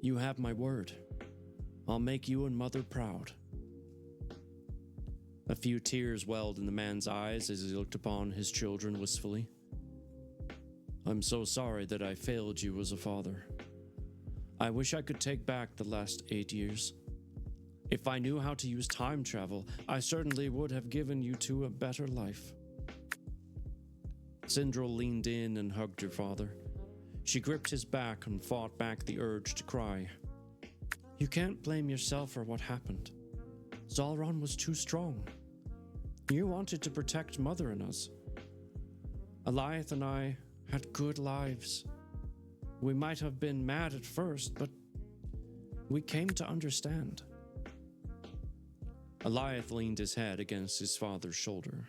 You have my word. I'll make you and Mother proud. A few tears welled in the man's eyes as he looked upon his children wistfully. I'm so sorry that I failed you as a father. I wish I could take back the last 8 years. If I knew how to use time travel, I certainly would have given you two a better life. Sindril leaned in and hugged her father. She gripped his back and fought back the urge to cry. You can't blame yourself for what happened. Zalron was too strong. You wanted to protect Mother and us. Eliath and I had good lives. We might have been mad at first, but we came to understand. Eliath leaned his head against his father's shoulder.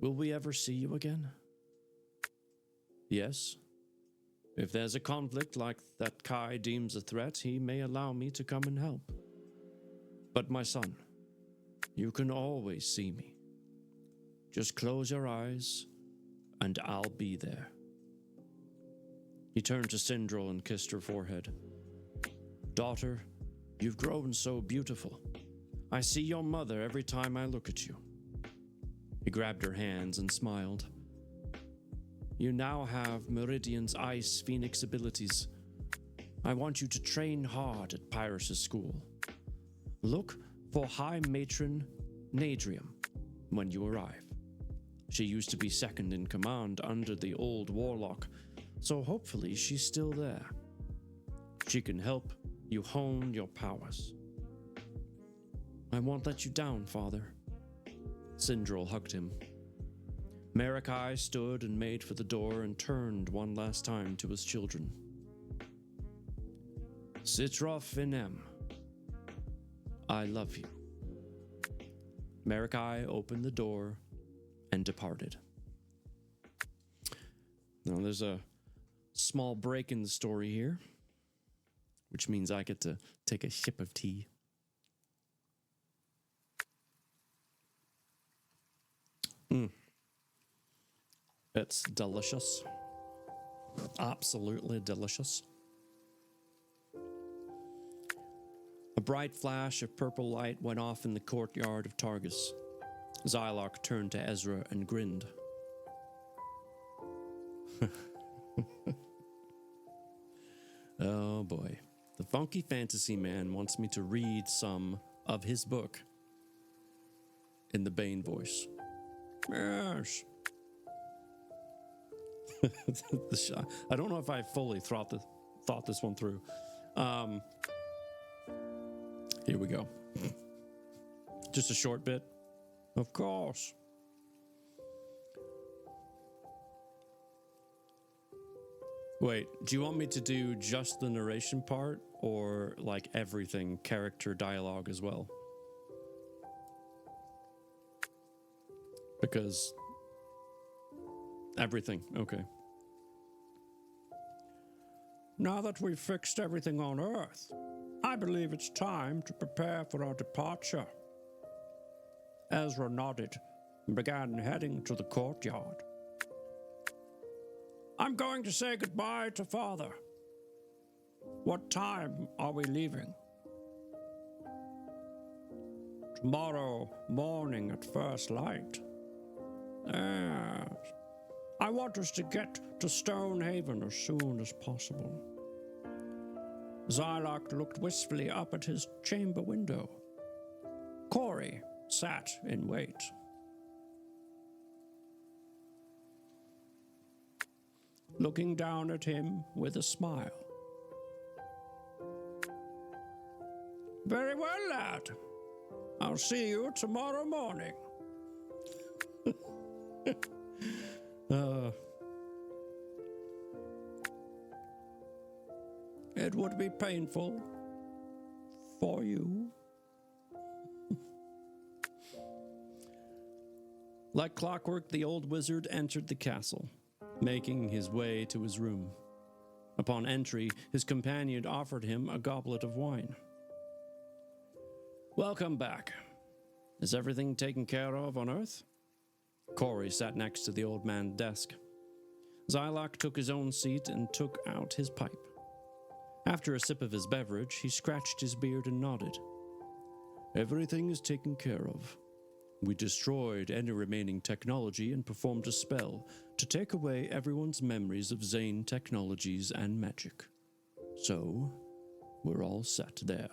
Will we ever see you again? Yes. If there's a conflict like that Kai deems a threat, he may allow me to come and help. But my son, you can always see me. Just close your eyes, and I'll be there. He turned to Sindril and kissed her forehead. Daughter, you've grown so beautiful. I see your mother every time I look at you. He grabbed her hands and smiled. You now have Meridian's Ice Phoenix abilities. I want you to train hard at Pyrrhus' school. Look for High Matron Nadrium when you arrive. She used to be second in command under the old warlock, so hopefully she's still there. She can help you hone your powers. I won't let you down, Father. Sindril hugged him. Marikai stood and made for the door and turned one last time to his children. Sitrof Vinem, I love you. Marikai opened the door and departed. Now there's a small break in the story here, which means I get to take a sip of tea. It's delicious. Absolutely delicious. A bright flash of purple light went off in the courtyard of Targus. Zylok turned to Ezra and grinned. Oh boy. The Funky Fantasy Man wants me to read some of his book in the Bane voice. Yes. I don't know if I fully thought this one through. Here we go. Just a short bit. Of course. Wait, do you want me to do just the narration part or like everything, character dialogue as well? Because everything, okay. Now that we've fixed everything on Earth, I believe it's time to prepare for our departure. Ezra nodded and began heading to the courtyard. I'm going to say goodbye to Father. What time are we leaving? Tomorrow morning at first light. Yes. I want us to get to Stonehaven as soon as possible. Zylok looked wistfully up at his chamber window. Corey sat in wait. Looking down at him with a smile. Very well, lad. I'll see you tomorrow morning. It would be painful for you. Like clockwork, the old wizard entered the castle, making his way to his room. Upon entry, his companion offered him a goblet of wine. Welcome back. Is everything taken care of on Earth? Corey sat next to the old man's desk. Zylok took his own seat and took out his pipe. After a sip of his beverage, he scratched his beard and nodded. Everything is taken care of. We destroyed any remaining technology and performed a spell to take away everyone's memories of Zane technologies and magic. So, we're all set there.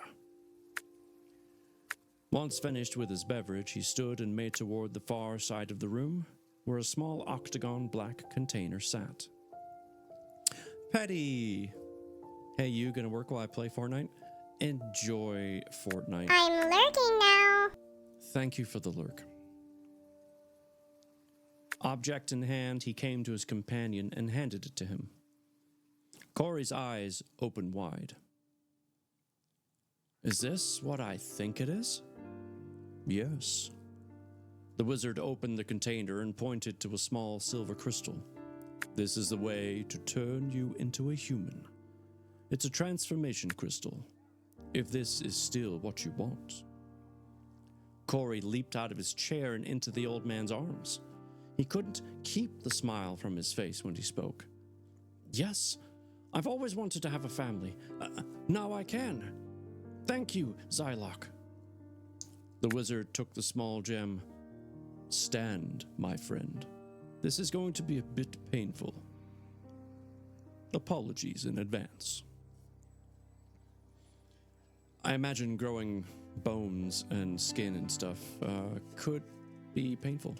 Once finished with his beverage, he stood and made toward the far side of the room, where a small octagon black container sat. Petty! Hey, you gonna work while I play Fortnite? Enjoy Fortnite. I'm lurking now. Thank you for the lurk. Object in hand, he came to his companion and handed it to him. Corey's eyes opened wide. Is this what I think it is? Yes. The wizard opened the container and pointed to a small silver crystal. This is the way to turn you into a human. It's a transformation crystal, if this is still what you want. Corey leaped out of his chair and into the old man's arms. He couldn't keep the smile from his face when he spoke. Yes, I've always wanted to have a family. Now I can. Thank you, Zylok. The wizard took the small gem. Stand, my friend. This is going to be a bit painful. Apologies in advance. I imagine growing bones and skin and stuff could be painful.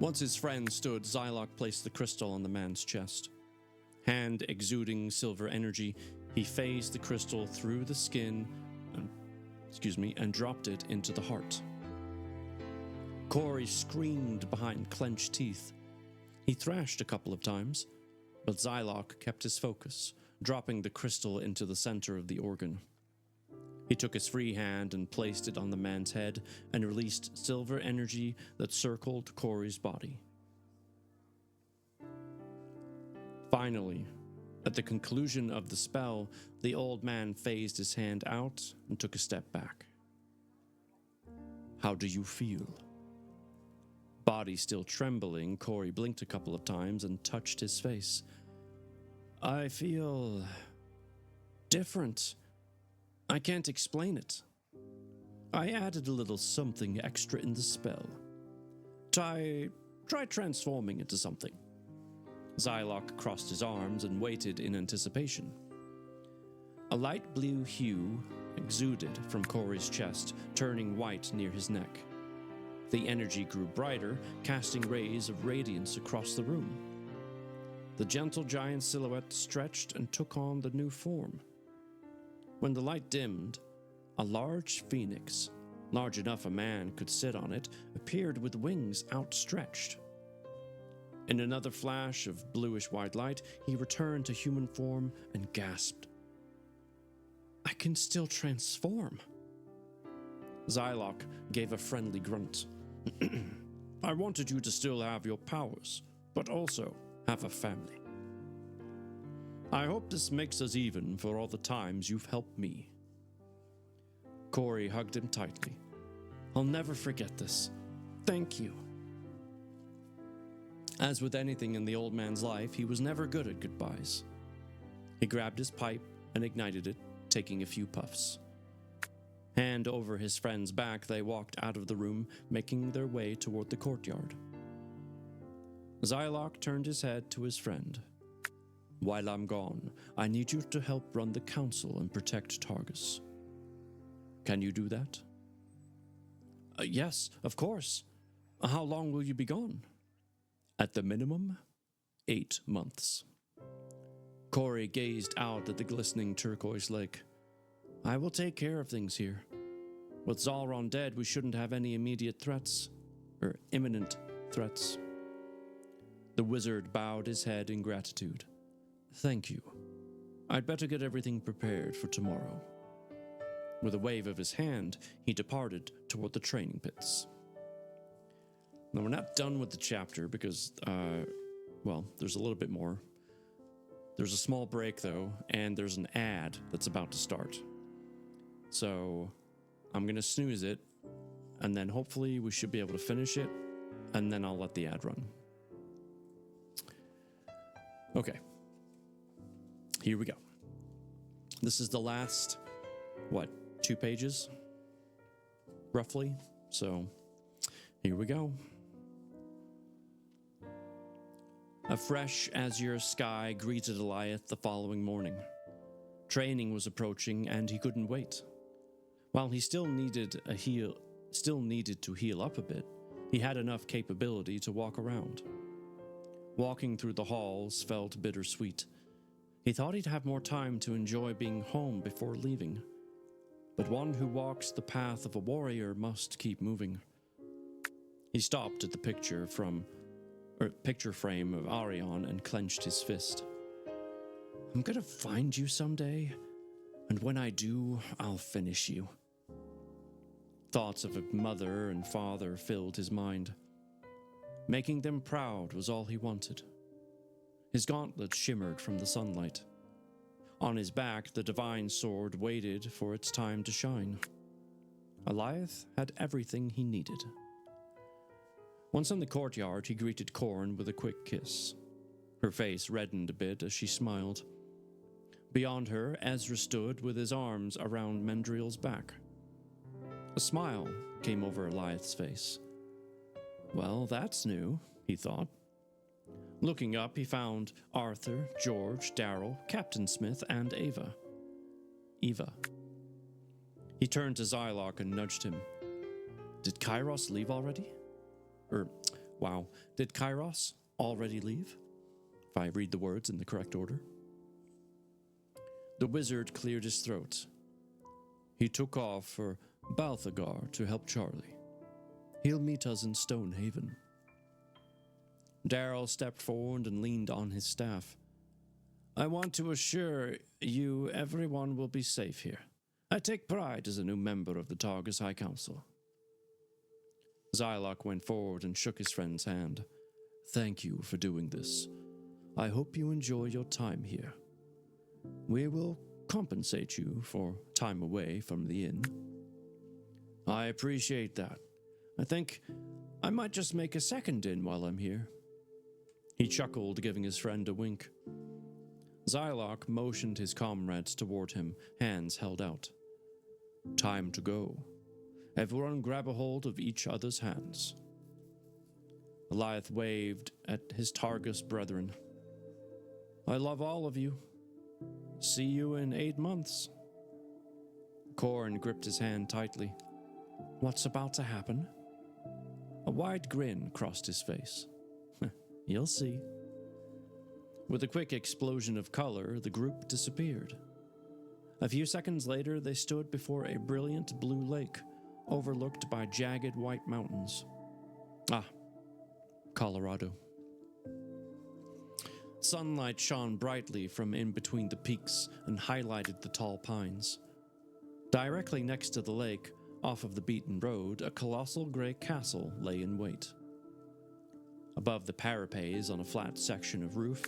Once his friend stood, Zylok placed the crystal on the man's chest. Hand exuding silver energy, he phased the crystal through the skin and dropped it into the heart. Corey screamed behind clenched teeth. He thrashed a couple of times, but Zylok kept his focus, dropping the crystal into the center of the organ. He took his free hand and placed it on the man's head and released silver energy that circled Corey's body. Finally, at the conclusion of the spell, the old man phased his hand out and took a step back. How do you feel? Body still trembling, Corey blinked a couple of times and touched his face. I feel different. I can't explain it. I added a little something extra in the spell. Try transforming into something. Zylok crossed his arms and waited in anticipation. A light blue hue exuded from Corey's chest, turning white near his neck. The energy grew brighter, casting rays of radiance across the room. The gentle giant silhouette stretched and took on the new form. When the light dimmed, a large phoenix, large enough a man could sit on it, appeared with wings outstretched. In another flash of bluish-white light, he returned to human form and gasped. I can still transform. Zylok gave a friendly grunt. I wanted you to still have your powers, but also have a family. I hope this makes us even for all the times you've helped me. Corey hugged him tightly. I'll never forget this. Thank you. As with anything in the old man's life, he was never good at goodbyes. He grabbed his pipe and ignited it, taking a few puffs. Hand over his friend's back, they walked out of the room, making their way toward the courtyard. Zylok turned his head to his friend. While I'm gone, I need you to help run the council and protect Targus. Can you do that? Yes, of course. How long will you be gone? At the minimum, 8 months. Corey gazed out at the glistening turquoise lake. I will take care of things here. With Zalron dead, we shouldn't have any immediate threats, or imminent threats. The wizard bowed his head in gratitude. Thank you. I'd better get everything prepared for tomorrow. With a wave of his hand, he departed toward the training pits. Now, we're not done with the chapter because, there's a little bit more. There's a small break, though, and there's an ad that's about to start. So, I'm going to snooze it, and then hopefully we should be able to finish it, and then I'll let the ad run. Okay. Here we go. This is the last, 2 pages? Roughly. So, here we go. A fresh azure sky greeted Eliath the following morning. Training was approaching, and he couldn't wait. While he still needed to heal up a bit, he had enough capability to walk around. Walking through the halls felt bittersweet. He thought he'd have more time to enjoy being home before leaving. But one who walks the path of a warrior must keep moving. He stopped at the picture frame of Arion and clenched his fist. I'm gonna find you someday, and when I do, I'll finish you. Thoughts of a mother and father filled his mind. Making them proud was all he wanted. His gauntlet shimmered from the sunlight. On his back, the divine sword waited for its time to shine. Eliath had everything he needed. Once in the courtyard, he greeted Corrin with a quick kiss. Her face reddened a bit as she smiled. Beyond her, Ezra stood with his arms around Mendriel's back. A smile came over Eliath's face. Well, that's new, he thought. Looking up, he found Arthur, George, Darrell, Captain Smith, and Eva. He turned to Zylok and nudged him. Did Kairos leave already? Did Kairos already leave? If I read the words in the correct order. The wizard cleared his throat. He took off for Balthagar to help Charlie. He'll meet us in Stonehaven. Darrell stepped forward and leaned on his staff. I want to assure you everyone will be safe here. I take pride as a new member of the Targus High Council. Zylok went forward and shook his friend's hand. Thank you for doing this. I hope you enjoy your time here. We will compensate you for time away from the inn. I appreciate that. I think I might just make a second inn while I'm here. He chuckled, giving his friend a wink. Zylok motioned his comrades toward him, hands held out. Time to go. Everyone grab a hold of each other's hands. Eliath waved at his Targus brethren. I love all of you. See you in 8 months. Corrin gripped his hand tightly. What's about to happen? A wide grin crossed his face. You'll see. With a quick explosion of color, the group disappeared. A few seconds later, they stood before a brilliant blue lake, overlooked by jagged white mountains. Colorado. Sunlight shone brightly from in between the peaks and highlighted the tall pines. Directly next to the lake, off of the beaten road, a colossal gray castle lay in wait. Above the parapets on a flat section of roof,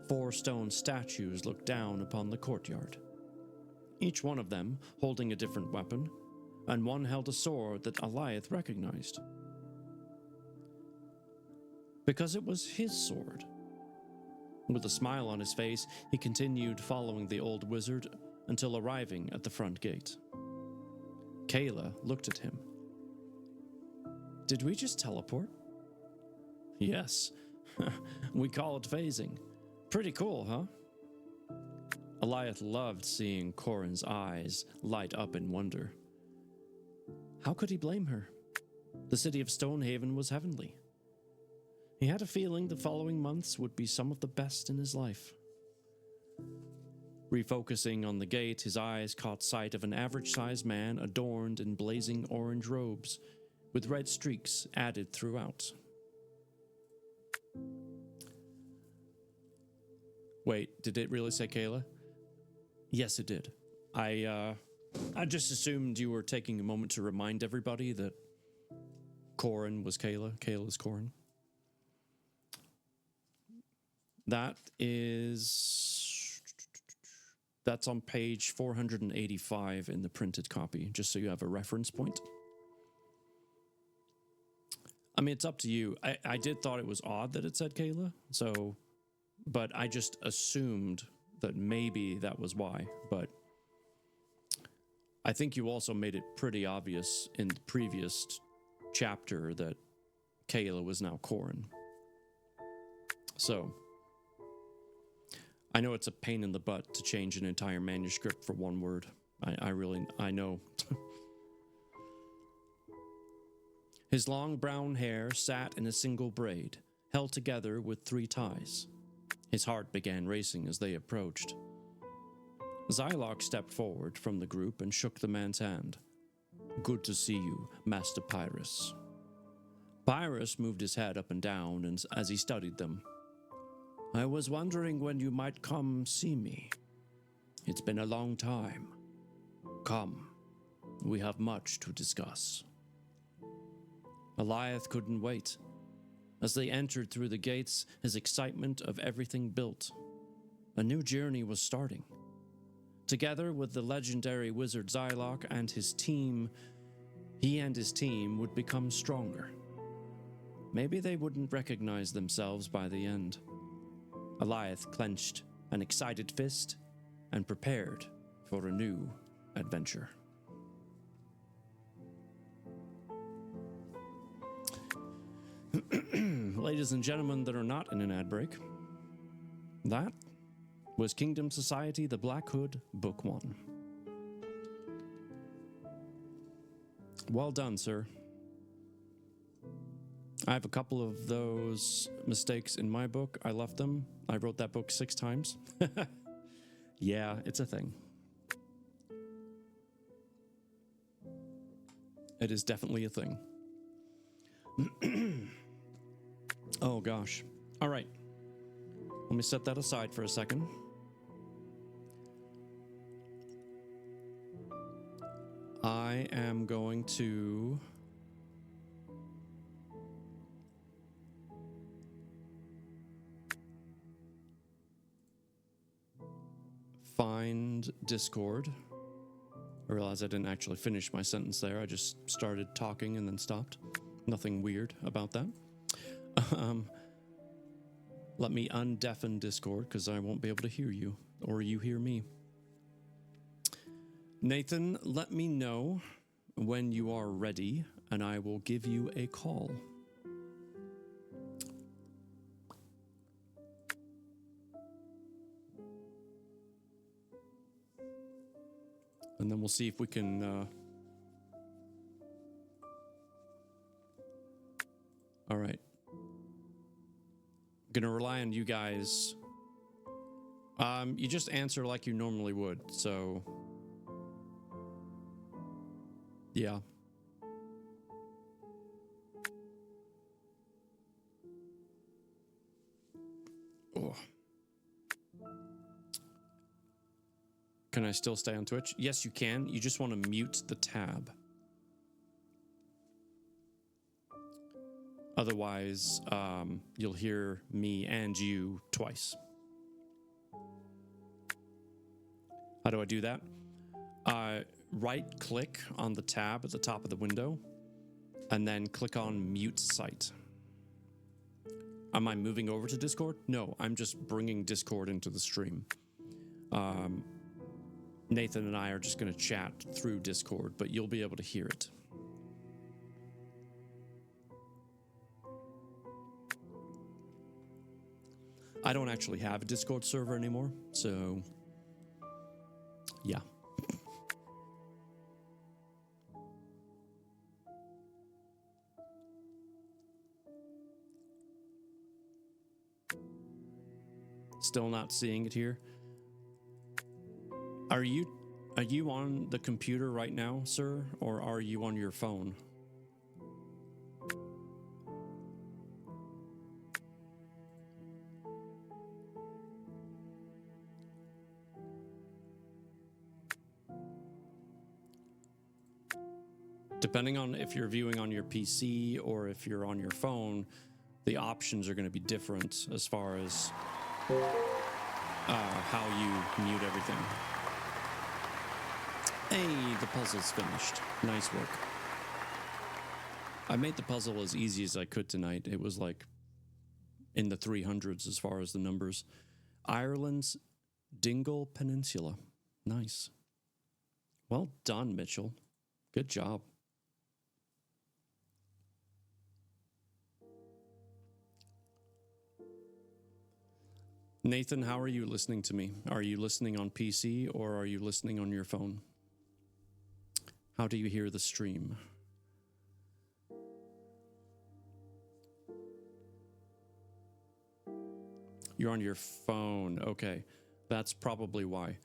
4 stone statues looked down upon the courtyard. Each one of them holding a different weapon, and one held a sword that Eliath recognized. Because it was his sword. With a smile on his face, he continued following the old wizard until arriving at the front gate. Kayla looked at him. Did we just teleport? Yes. We call it phasing. Pretty cool, huh? Eliath loved seeing Corrin's eyes light up in wonder. How could he blame her? The city of Stonehaven was heavenly. He had a feeling the following months would be some of the best in his life. Refocusing on the gate, his eyes caught sight of an average-sized man adorned in blazing orange robes, with red streaks added throughout. Wait, did it really say Kayla? Yes, it did. I just assumed you were taking a moment to remind everybody that Corin was Kayla. Kayla's Corin. That's on page 485 in the printed copy, just so you have a reference point. I mean, it's up to you. I did thought it was odd that it said Kayla, but I just assumed that maybe that was why. But I think you also made it pretty obvious in the previous chapter that Kayla was now Corin. So I know it's a pain in the butt to change an entire manuscript for one word. I know. His long brown hair sat in a single braid, held together with 3 ties. His heart began racing as they approached. Zylok stepped forward from the group and shook the man's hand. Good to see you, Master Pyrrhus. Pyrrhus moved his head up and down as he studied them. I was wondering when you might come see me. It's been a long time. Come, we have much to discuss. Eliath couldn't wait. As they entered through the gates, his excitement of everything built. A new journey was starting. Together with the legendary wizard Zylok and his team, he and his team would become stronger. Maybe they wouldn't recognize themselves by the end. Eliath clenched an excited fist and prepared for a new adventure. Ladies and gentlemen that are not in an ad break, that was Kingdom Society The Black Hood, Book 1. Well done, sir. I have a couple of those mistakes in my book. I left them. I wrote that book 6 times. Yeah, it's a thing. It is definitely a thing. Oh, gosh. All right. Let me set that aside for a second. I am going to find Discord. I realized I didn't actually finish my sentence there. I just started talking and then stopped. Nothing weird about that. Let me undeafen Discord because I won't be able to hear you, or you hear me. Nathan, let me know when you are ready, and I will give you a call. And then we'll see if we can... All right. Gonna rely on you guys. You just answer like you normally would, so... Yeah. Oh. Can I still stay on Twitch? Yes, you can. You just want to mute the tab. Otherwise, you'll hear me and you twice. How do I do that? Right-click on the tab at the top of the window, and then click on Mute Site. Am I moving over to Discord? No, I'm just bringing Discord into the stream. Nathan and I are just going to chat through Discord, but you'll be able to hear it. I don't actually have a Discord server anymore, so yeah. Still not seeing it here. Are you on the computer right now, sir, or are you on your phone? Depending on if you're viewing on your PC or if you're on your phone, the options are going to be different as far as how you mute everything. Hey, the puzzle's finished. Nice work. I made the puzzle as easy as I could tonight. It was like in the 300s as far as the numbers. Ireland's Dingle Peninsula. Nice. Well done, Mitchell. Good job. Nathan, how are you listening to me? Are you listening on PC or are you listening on your phone? How do you hear the stream? You're on your phone. Okay. That's probably why.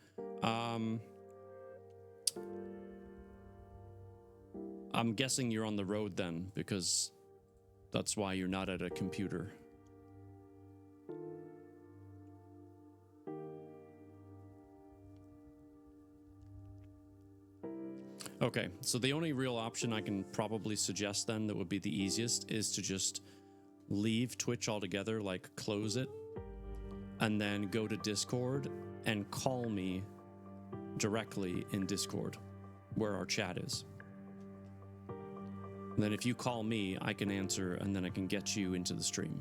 I'm guessing you're on the road then, because that's why you're not at a computer. Okay, so the only real option I can probably suggest then that would be the easiest is to just leave Twitch altogether, like close it, and then go to Discord and call me directly in Discord, where our chat is. And then if you call me, I can answer, and then I can get you into the stream.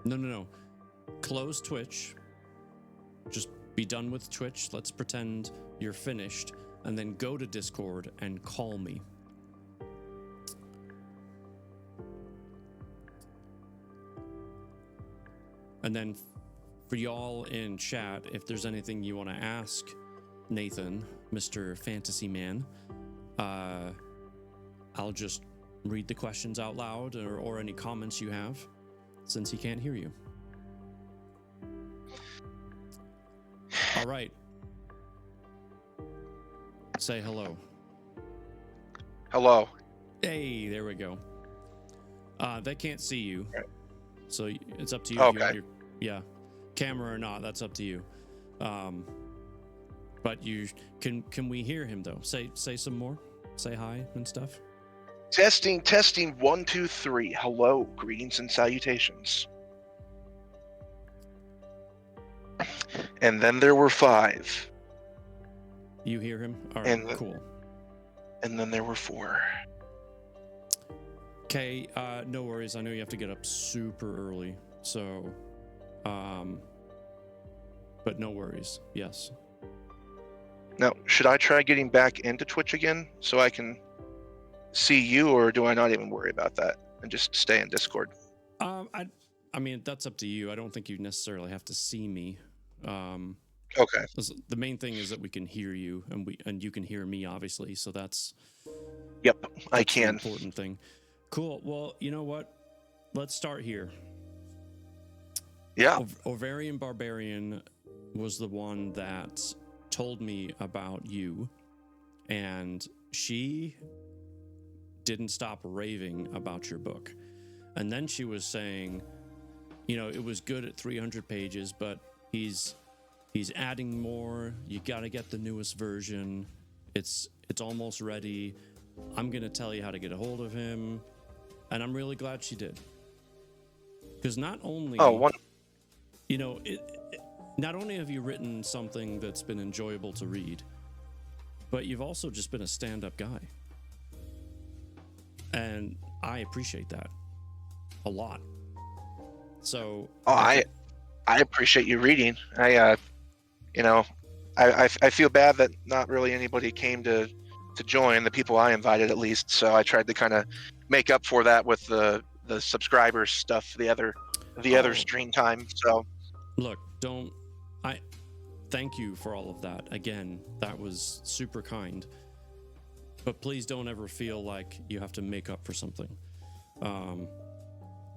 No. Close Twitch. Just be done with Twitch. Let's pretend you're finished, and then go to Discord and call me. And then for y'all in chat, if there's anything you want to ask Nathan, Mr. Fantasy Man, I'll just read the questions out loud or any comments you have, since he can't hear you. All right. Say hello. Hello. Hey, there we go. They can't see you, so it's up to you. Okay. If you're yeah, camera or not, that's up to you. But you can we hear him though? Say some more. Say hi and stuff. Testing 1 2 3. Hello, greetings and salutations. And then there were 5. You hear him? All right, And cool. And then there were 4. Okay, no worries. I know you have to get up super early, so but no worries. Yes. Now, should I try getting back into Twitch again so I can see you, or do I not even worry about that and just stay in Discord? I mean, that's up to you. I don't think you necessarily have to see me. Okay. The main thing is that we can hear you, and you can hear me, obviously. So that's I the can. important thing. Cool. Well, you know what? Let's start here. Yeah. Ovarian Barbarian was the one that told me about you, and she didn't stop raving about your book. And then she was saying, you know, it was good at 300 pages, but he's adding more. You got to get the newest version. It's almost ready. I'm going to tell you how to get a hold of him. And I'm really glad she did. Because not only you know, not only have you written something that's been enjoyable to read, but you've also just been a stand-up guy. And I appreciate that a lot. So I appreciate you reading. I feel bad that not really anybody came to join, the people I invited at least. So I tried to kind of make up for that with the subscribers stuff, the other stream time. So look, I thank you for all of that. Again, that was super kind. But please don't ever feel like you have to make up for something.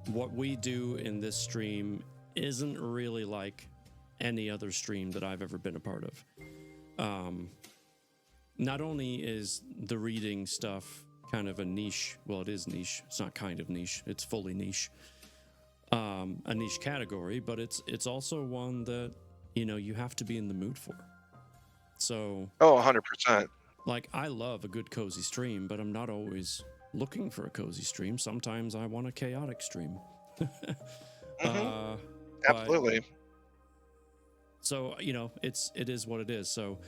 What we do in this stream isn't really like any other stream that I've ever been a part of. Not only is the reading stuff kind of a niche, well, it is niche. It's not kind of niche. It's fully niche. A niche category, but it's also one that, you know, you have to be in the mood for. So, Oh, 100%. like, I love a good cozy stream, but I'm not always looking for a cozy stream. Sometimes I want a chaotic stream. But- Absolutely. So, you know, it is what it is. So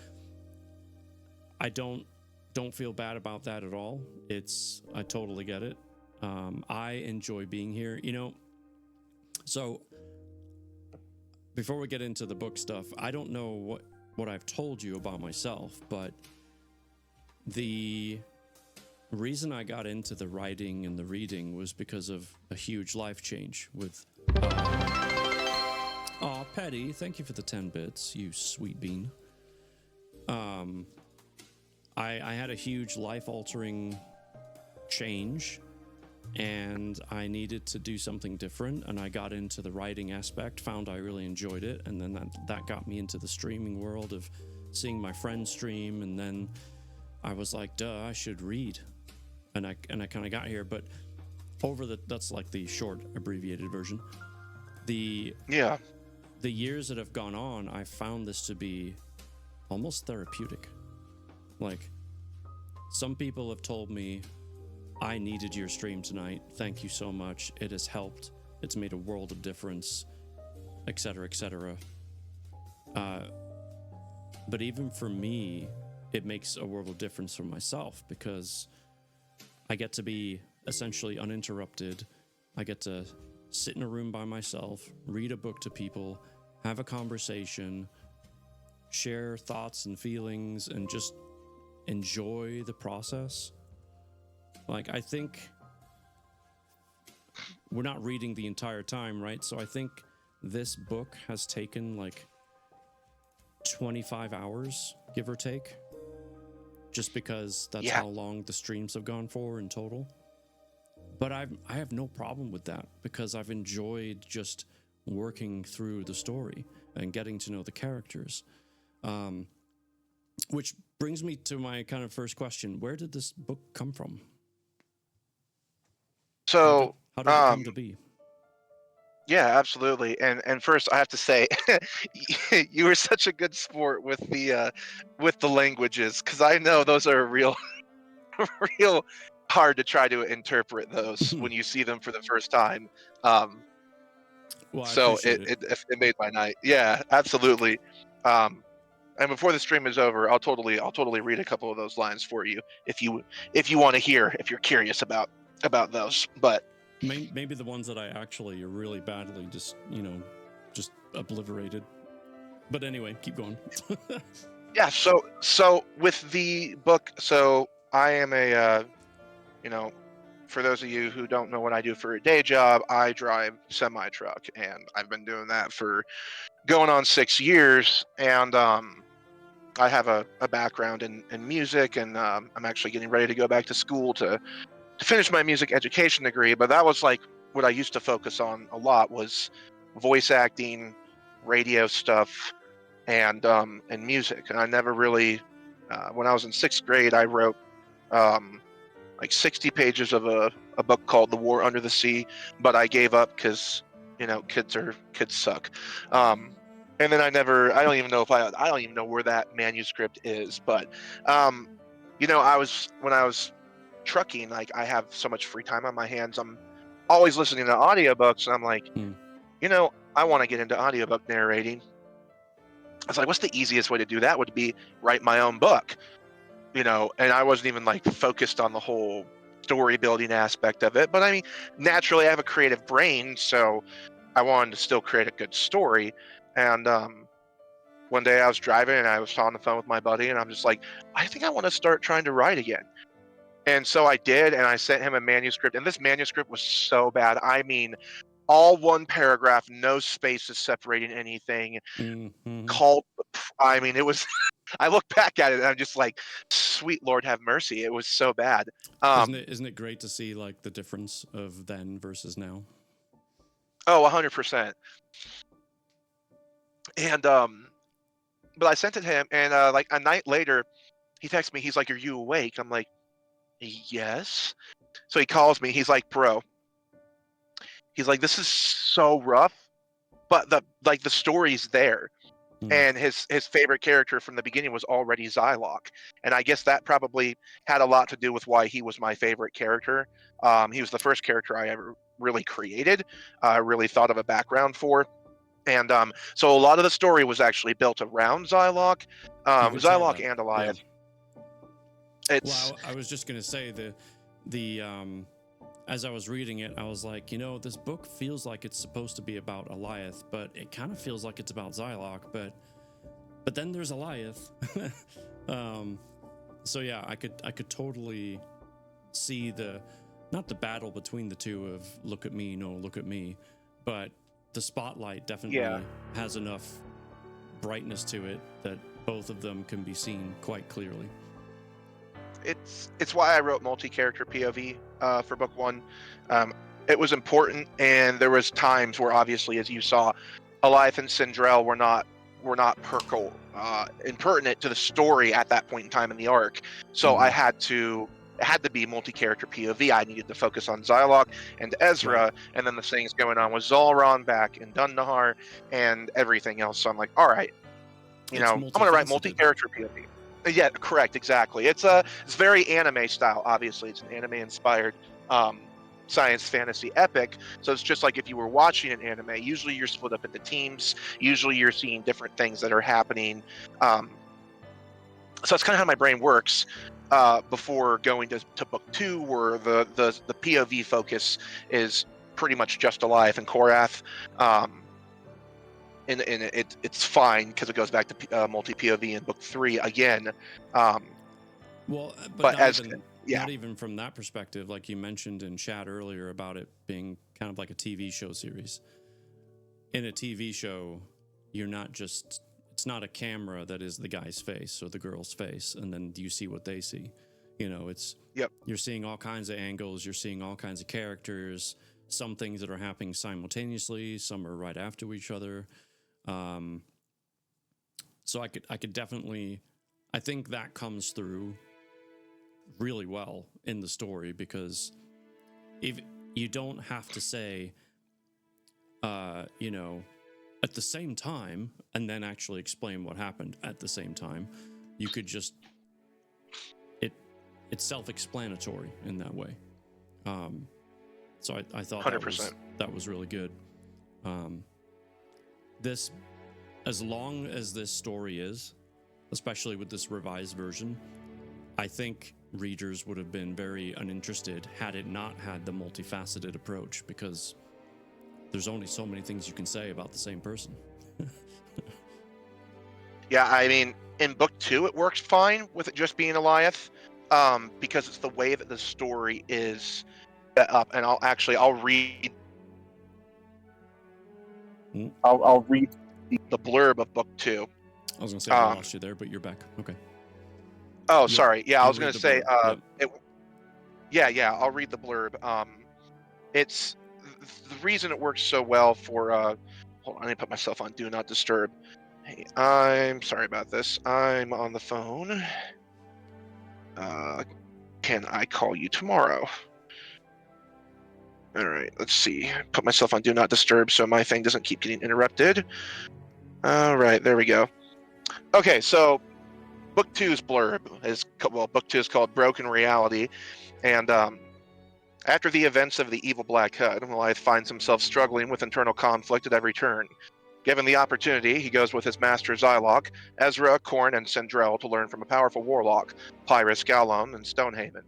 I don't feel bad about that at all. I totally get it. I enjoy being here, you know. So before we get into the book stuff, I don't know what I've told you about myself, but the reason I got into the writing and the reading was because of a huge life change with Aw, Petty, thank you for the 10 bits, you sweet bean. I had a huge life-altering change, and I needed to do something different, and I got into the writing aspect, found I really enjoyed it, and then that got me into the streaming world of seeing my friends stream, and then I was like, duh, I should read. And I kind of got here, but that's like the short abbreviated version. The years that have gone on, I found this to be almost therapeutic. Like, some people have told me, I needed your stream tonight. Thank you so much. It has helped. It's made a world of difference, etc., etc. But even for me, it makes a world of difference for myself because I get to be essentially uninterrupted. I get to sit in a room by myself, read a book to people, have a conversation, share thoughts and feelings, and just enjoy the process. Like, I think we're not reading the entire time, right? So I think this book has taken like 25 hours, give or take, just because that's how long the streams have gone for in total. But I have no problem with that because I've enjoyed just working through the story and getting to know the characters. Which brings me to my kind of first question. Where did this book come from? So, how did it come to be? yeah, absolutely. And first, I have to say, you were such a good sport with the languages, because I know those are real hard to try to interpret those when you see them for the first time. Well, I So appreciate it made my night. Yeah, absolutely. And before the stream is over, I'll totally read a couple of those lines for you if you want to hear, if you're curious about those. But maybe the ones that I actually really badly just obliterated. But anyway, keep going. yeah, so with the book, so I am a for those of you who don't know what I do for a day job, I drive semi-truck, and I've been doing that for going on 6 years. And I have a background in music, and I'm actually getting ready to go back to school to finish my music education degree. But that was like what I used to focus on a lot was voice acting, radio stuff, and music. And I never really, when I was in 6th grade, I wrote like 60 pages of a book called The War Under the Sea, but I gave up because kids suck. And then I don't even know where that manuscript is, but when I was trucking, like, I have so much free time on my hands, I'm always listening to audiobooks, and I'm like, I want to get into audiobook narrating. I was like, what's the easiest way to do that? Would be write my own book, and I wasn't even like focused on the whole story building aspect of it. But I mean, naturally I have a creative brain, so I wanted to still create a good story. And one day I was driving and I was on the phone with my buddy, and I'm just like, I think I want to start trying to write again. And so I did, and I sent him a manuscript, and this manuscript was so bad. I mean, all one paragraph, no spaces separating anything. I mean, it was I look back at it and I'm just like, sweet Lord have mercy. It was so bad. Isn't it great to see like the difference of then versus now? Oh, 100%. And but I sent it to him, and like a night later, he texts me. He's like, "Are you awake?" I'm like, "Yes." So he calls me. He's like, "Bro," he's like, "This is so rough, but the story's there." Mm. And his favorite character from the beginning was already Xylock, and I guess that probably had a lot to do with why he was my favorite character. He was the first character I ever really created, really thought of a background for, and so a lot of the story was actually built around Xylock, You could tell Xylock that. and Yeah. Alioth. It's Well, I was just gonna say the as I was reading it, I was like, this book feels like it's supposed to be about Alioth, but it kind of feels like it's about Xylock, but then there's Alioth. So yeah, I could totally see not the battle between the two of look at me, no look at me, but the spotlight definitely has enough brightness to it that both of them can be seen quite clearly. it's why I wrote multi-character POV for book one. It was important, and there was times where obviously, as you saw, Alioth and Sindrel were not impertinent to the story at that point in time in the arc. So Mhm. it had to be multi-character POV. I needed to focus on Xylock and Ezra, Right. and then the things going on with Zalron back in Dundahar and everything else. So I'm like, all right, It's I'm gonna write multifaceted. multi-character POV. Yeah, correct, exactly. It's very anime style. Obviously, it's an anime-inspired science fantasy epic. So it's just like if you were watching an anime. Usually, you're split up into teams. Usually, you're seeing different things that are happening. So that's kind of how my brain works. Before going to book two, where the POV focus is pretty much just Alioth and Korath. And it's fine because it goes back to multi POV in book three again. Well, but as not even from that perspective, like you mentioned in chat earlier about it being kind of like a TV show series. In a TV show, it's not a camera that is the guy's face or the girl's face, and then you see what they see. You're seeing all kinds of angles, you're seeing all kinds of characters, some things that are happening simultaneously, some are right after each other. So I could definitely, I think that comes through really well in the story, because if you don't have to say, at the same time, and then actually explain what happened at the same time, you could just, it's self-explanatory in that way. So I thought 100%. that was really good. This, as long as this story is, especially with this revised version, I think readers would have been very uninterested had it not had the multifaceted approach, because there's only so many things you can say about the same person. Yeah, I mean, in book two, it works fine with it just being Alioth, because it's the way that the story is set up. And I'll read. I'll read the blurb of book two. I was gonna say I lost you there, but you're back. Okay. Oh, sorry. Yeah, I was read gonna the say. blurb. Yeah. I'll read the blurb. It's the reason it works so well for. Hold on, I need to put myself on Do Not Disturb. Hey, I'm sorry about this. I'm on the phone. Can I call you tomorrow? All right, let's see. Put myself on Do Not Disturb so my thing doesn't keep getting interrupted. All right, there we go. Okay, so book two's blurb is, well, book two is called Broken Reality, and after the events of the evil Black Hood, Alioth finds himself struggling with internal conflict at every turn. Given the opportunity, he goes with his master Xylock, Ezra, Khorne, and Sindrel to learn from a powerful warlock, Pyrrhus Galon, in Stonehaven.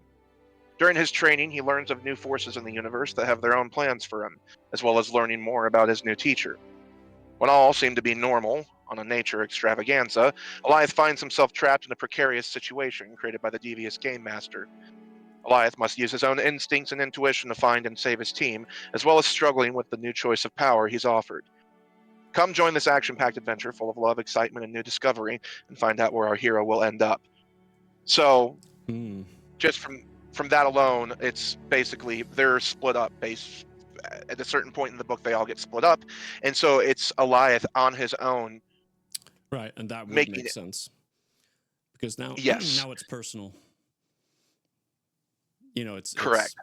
During his training, he learns of new forces in the universe that have their own plans for him, as well as learning more about his new teacher. When all seem to be normal on a nature extravaganza, Alioth finds himself trapped in a precarious situation created by the devious game master. Alioth must use his own instincts and intuition to find and save his team, as well as struggling with the new choice of power he's offered. Come join this action-packed adventure full of love, excitement, and new discovery, and find out where our hero will end up. So, just from that alone, it's basically they're split up. At a certain point in the book, they all get split up, and so it's Alioth on his own Right, and that would making make it sense because now yes, now it's personal. You know, correct.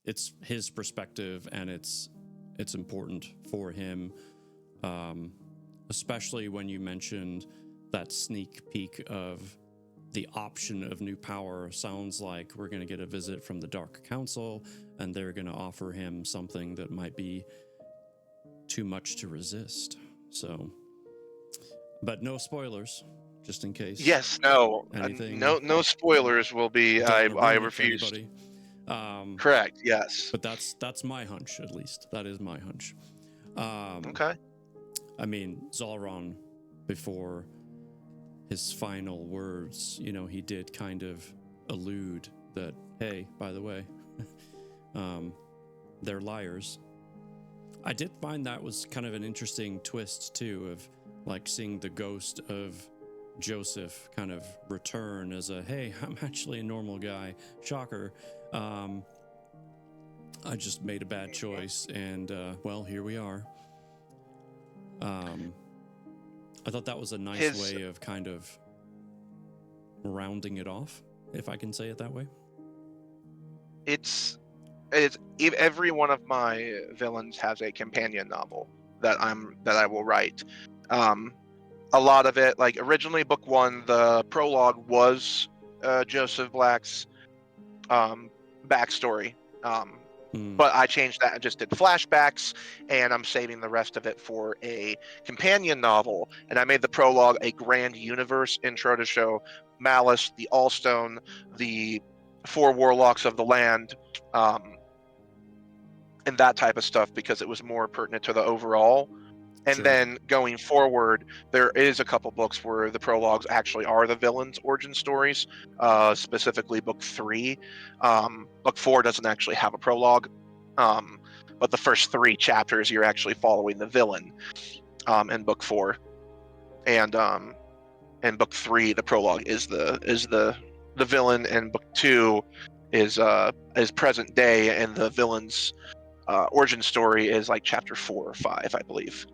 it's his perspective, and it's important for him, especially when you mentioned that sneak peek of the option of new power. Sounds like we're going to get a visit from the Dark Council, and they're going to offer him something that might be too much to resist. So, but no spoilers, just in case. Yes, no, Anything no spoilers will be. don't want to I ruin it for refused. anybody. Correct. Yes. But that's my hunch, at least. That is my hunch. Okay. I mean, Zalron, before his final words, you know, he did kind of allude that, hey, by the way, they're liars. I did find that was kind of an interesting twist, too, of like seeing the ghost of Joseph kind of return as a, hey, I'm actually a normal guy. Shocker. I just made a bad choice, and well, here we are. I thought that was a nice way of kind of rounding it off, if I can say it that way. It's every one of my villains has a companion novel that I will write. A lot of it, like originally book 1, the prologue was Joseph Black's backstory. But I changed that and just did flashbacks, and I'm saving the rest of it for a companion novel. And I made the prologue a grand universe intro to show Malice, the Allstone, the 4 warlocks of the land, and that type of stuff, because it was more pertinent to the overall. And Sure. then going forward, there is a couple books where the prologues actually are the villains' origin stories, specifically book 3. Book 4 doesn't actually have a prologue, but the first 3 chapters you're actually following the villain in book 4. And in book 3, the prologue is the villain, and book 2 is present day, and the villain's origin story is like chapter 4 or 5, I believe.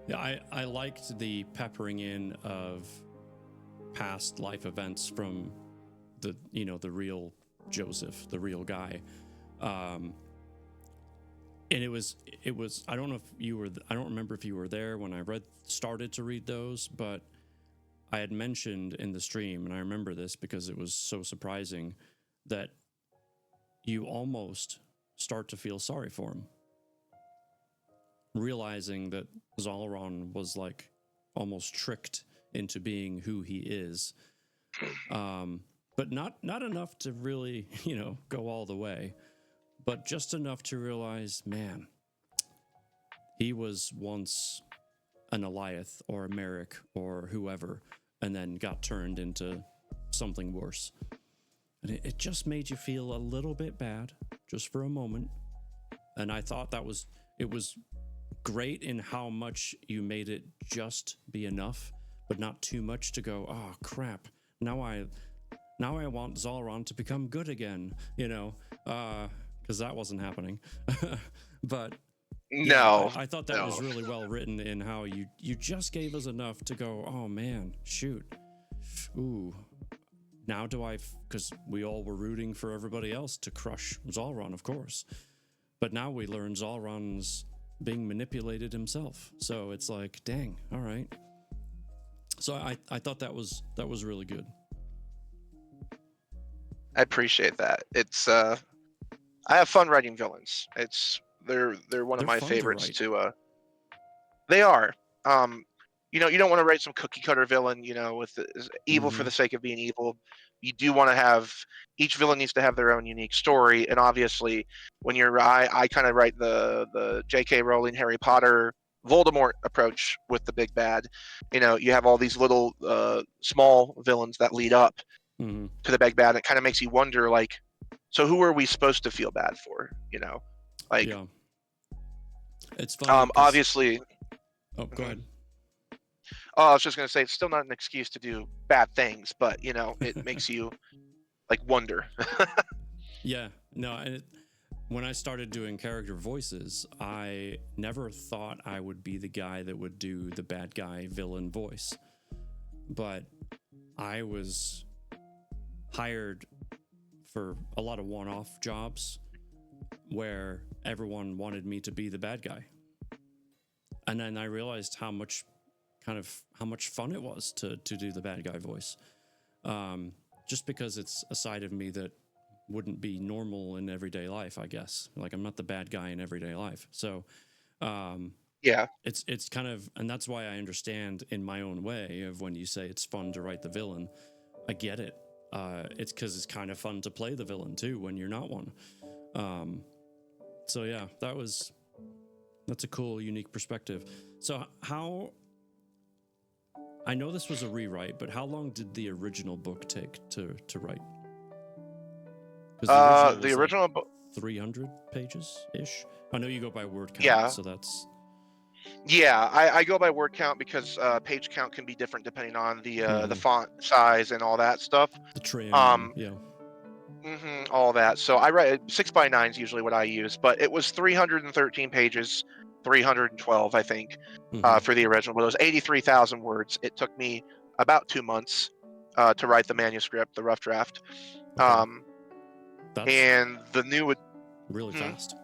Yeah, I liked the peppering in of past life events from the real Joseph, the real guy. And it was I don't know if you were I don't remember if you were there when I started to read those, but I had mentioned in the stream, and I remember this because it was so surprising, that you almost start to feel sorry for him, realizing that Zalron was like almost tricked into being who he is, but not enough to really go all the way, but just enough to realize, man, he was once an Eliath or a Merrick or whoever, and then got turned into something worse. And it just made you feel a little bit bad, just for a moment. And I thought it was great in how much you made it just be enough, but not too much to go, oh crap, now I want Zalron to become good again, because that wasn't happening. But no, I thought that was really well written in how you just gave us enough to go, oh man, shoot, ooh, now because we all were rooting for everybody else to crush Zalron, of course, but now we learn Zalron's being manipulated himself, so it's like, dang, all right. So I thought that was really good. I appreciate that. It's I have fun writing villains. They're one of my favorites to they are. You don't want to write some cookie cutter villain, with evil for the sake of being evil. You do want to have, each villain needs to have their own unique story, and obviously when I kind of write the J.K. Rowling Harry Potter Voldemort approach with the big bad. You have all these little small villains that lead up to the big bad. It kind of makes you wonder, like, so who are we supposed to feel bad for? Like, yeah. It's funny. Obviously. Oh, go ahead. Oh, I was just gonna say, it's still not an excuse to do bad things, but it makes you like wonder. Yeah, no, when I started doing character voices, I never thought I would be the guy that would do the bad guy villain voice. But I was hired for a lot of one-off jobs where everyone wanted me to be the bad guy. And then I realized how much fun it was to do the bad guy voice. Just because it's a side of me that wouldn't be normal in everyday life, I guess. Like, I'm not the bad guy in everyday life. So, Yeah. it's kind of, and that's why I understand in my own way of when you say it's fun to write the villain. I get it. It's because it's kind of fun to play the villain too when you're not one. So yeah, that's a cool, unique perspective. So I know this was a rewrite, but how long did the original book take to write? The original book, 300 pages ish. I know you go by word count, Yeah. so that's yeah, I go by word count because page count can be different depending on the font size and all that stuff. the trim. Yeah. All that. So I write 6x9 is usually what I use, but it was 313 pages, 312 I think, for the original. But it was 83,000 words. It took me about 2 months to write the manuscript, the rough draft. Okay. That's And the new would really fast.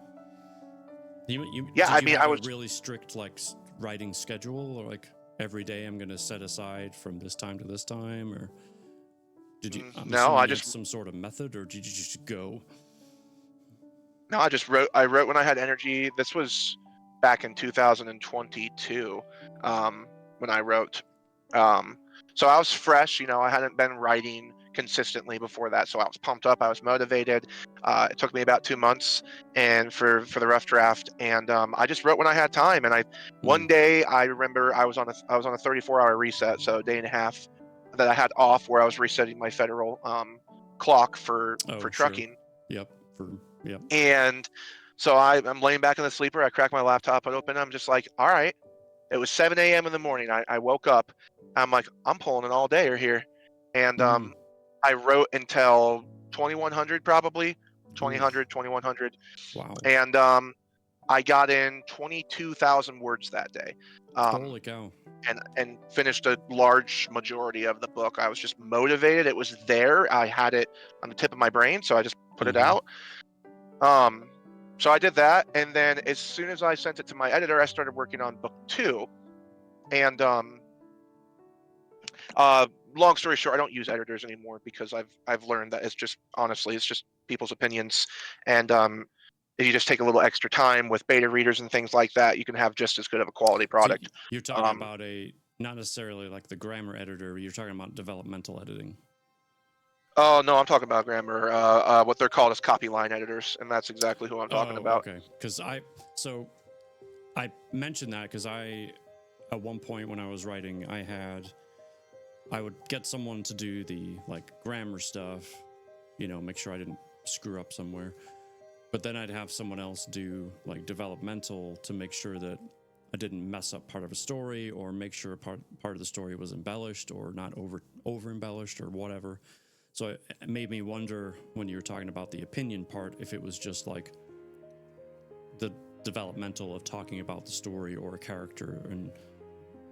You Yeah, did I you mean, have I a was- really strict like writing schedule, or like every day I'm going to set aside from this time to this time, or did you? I'm No, assuming I you had just- some sort of method, or did you just go? No, I wrote when I had energy. This was back in 2022 when I wrote. So I was fresh, I hadn't been writing consistently before that, so I was pumped up. I was motivated. It took me about 2 months, and for the rough draft, and I just wrote when I had time. And one day I remember I was on a 34-hour reset, so a day and a half that I had off, where I was resetting my federal clock for Sure. trucking. Yep. Yep. And so I'm laying back in the sleeper. I crack my laptop open. I'm just like, all right. It was 7 a.m. in the morning. I woke up. I'm like, I'm pulling an all dayer here. And I wrote until 2100, probably 2000, 2100. Wow. And I got in 22,000 words that day. Holy cow. And finished a large majority of the book. I was just motivated. It was there. I had it on the tip of my brain, so I just put it out. So I did that, and then as soon as I sent it to my editor, I started working on book 2. And long story short, I don't use editors anymore because I've learned that it's just people's opinions, and if you just take a little extra time with beta readers and things like that, you can have just as good of a quality product. So you're talking about not necessarily like the grammar editor. You're talking about developmental editing. Oh no, I'm talking about grammar. What they're called is copy line editors, and that's exactly who I'm talking about. Okay, because I mentioned that because at one point when I was writing, I would get someone to do the like grammar stuff, make sure I didn't screw up somewhere. But then I'd have someone else do like developmental to make sure that I didn't mess up part of a story, or make sure part of the story was embellished or not over embellished or whatever. So it made me wonder when you were talking about the opinion part, if it was just like the developmental of talking about the story or a character and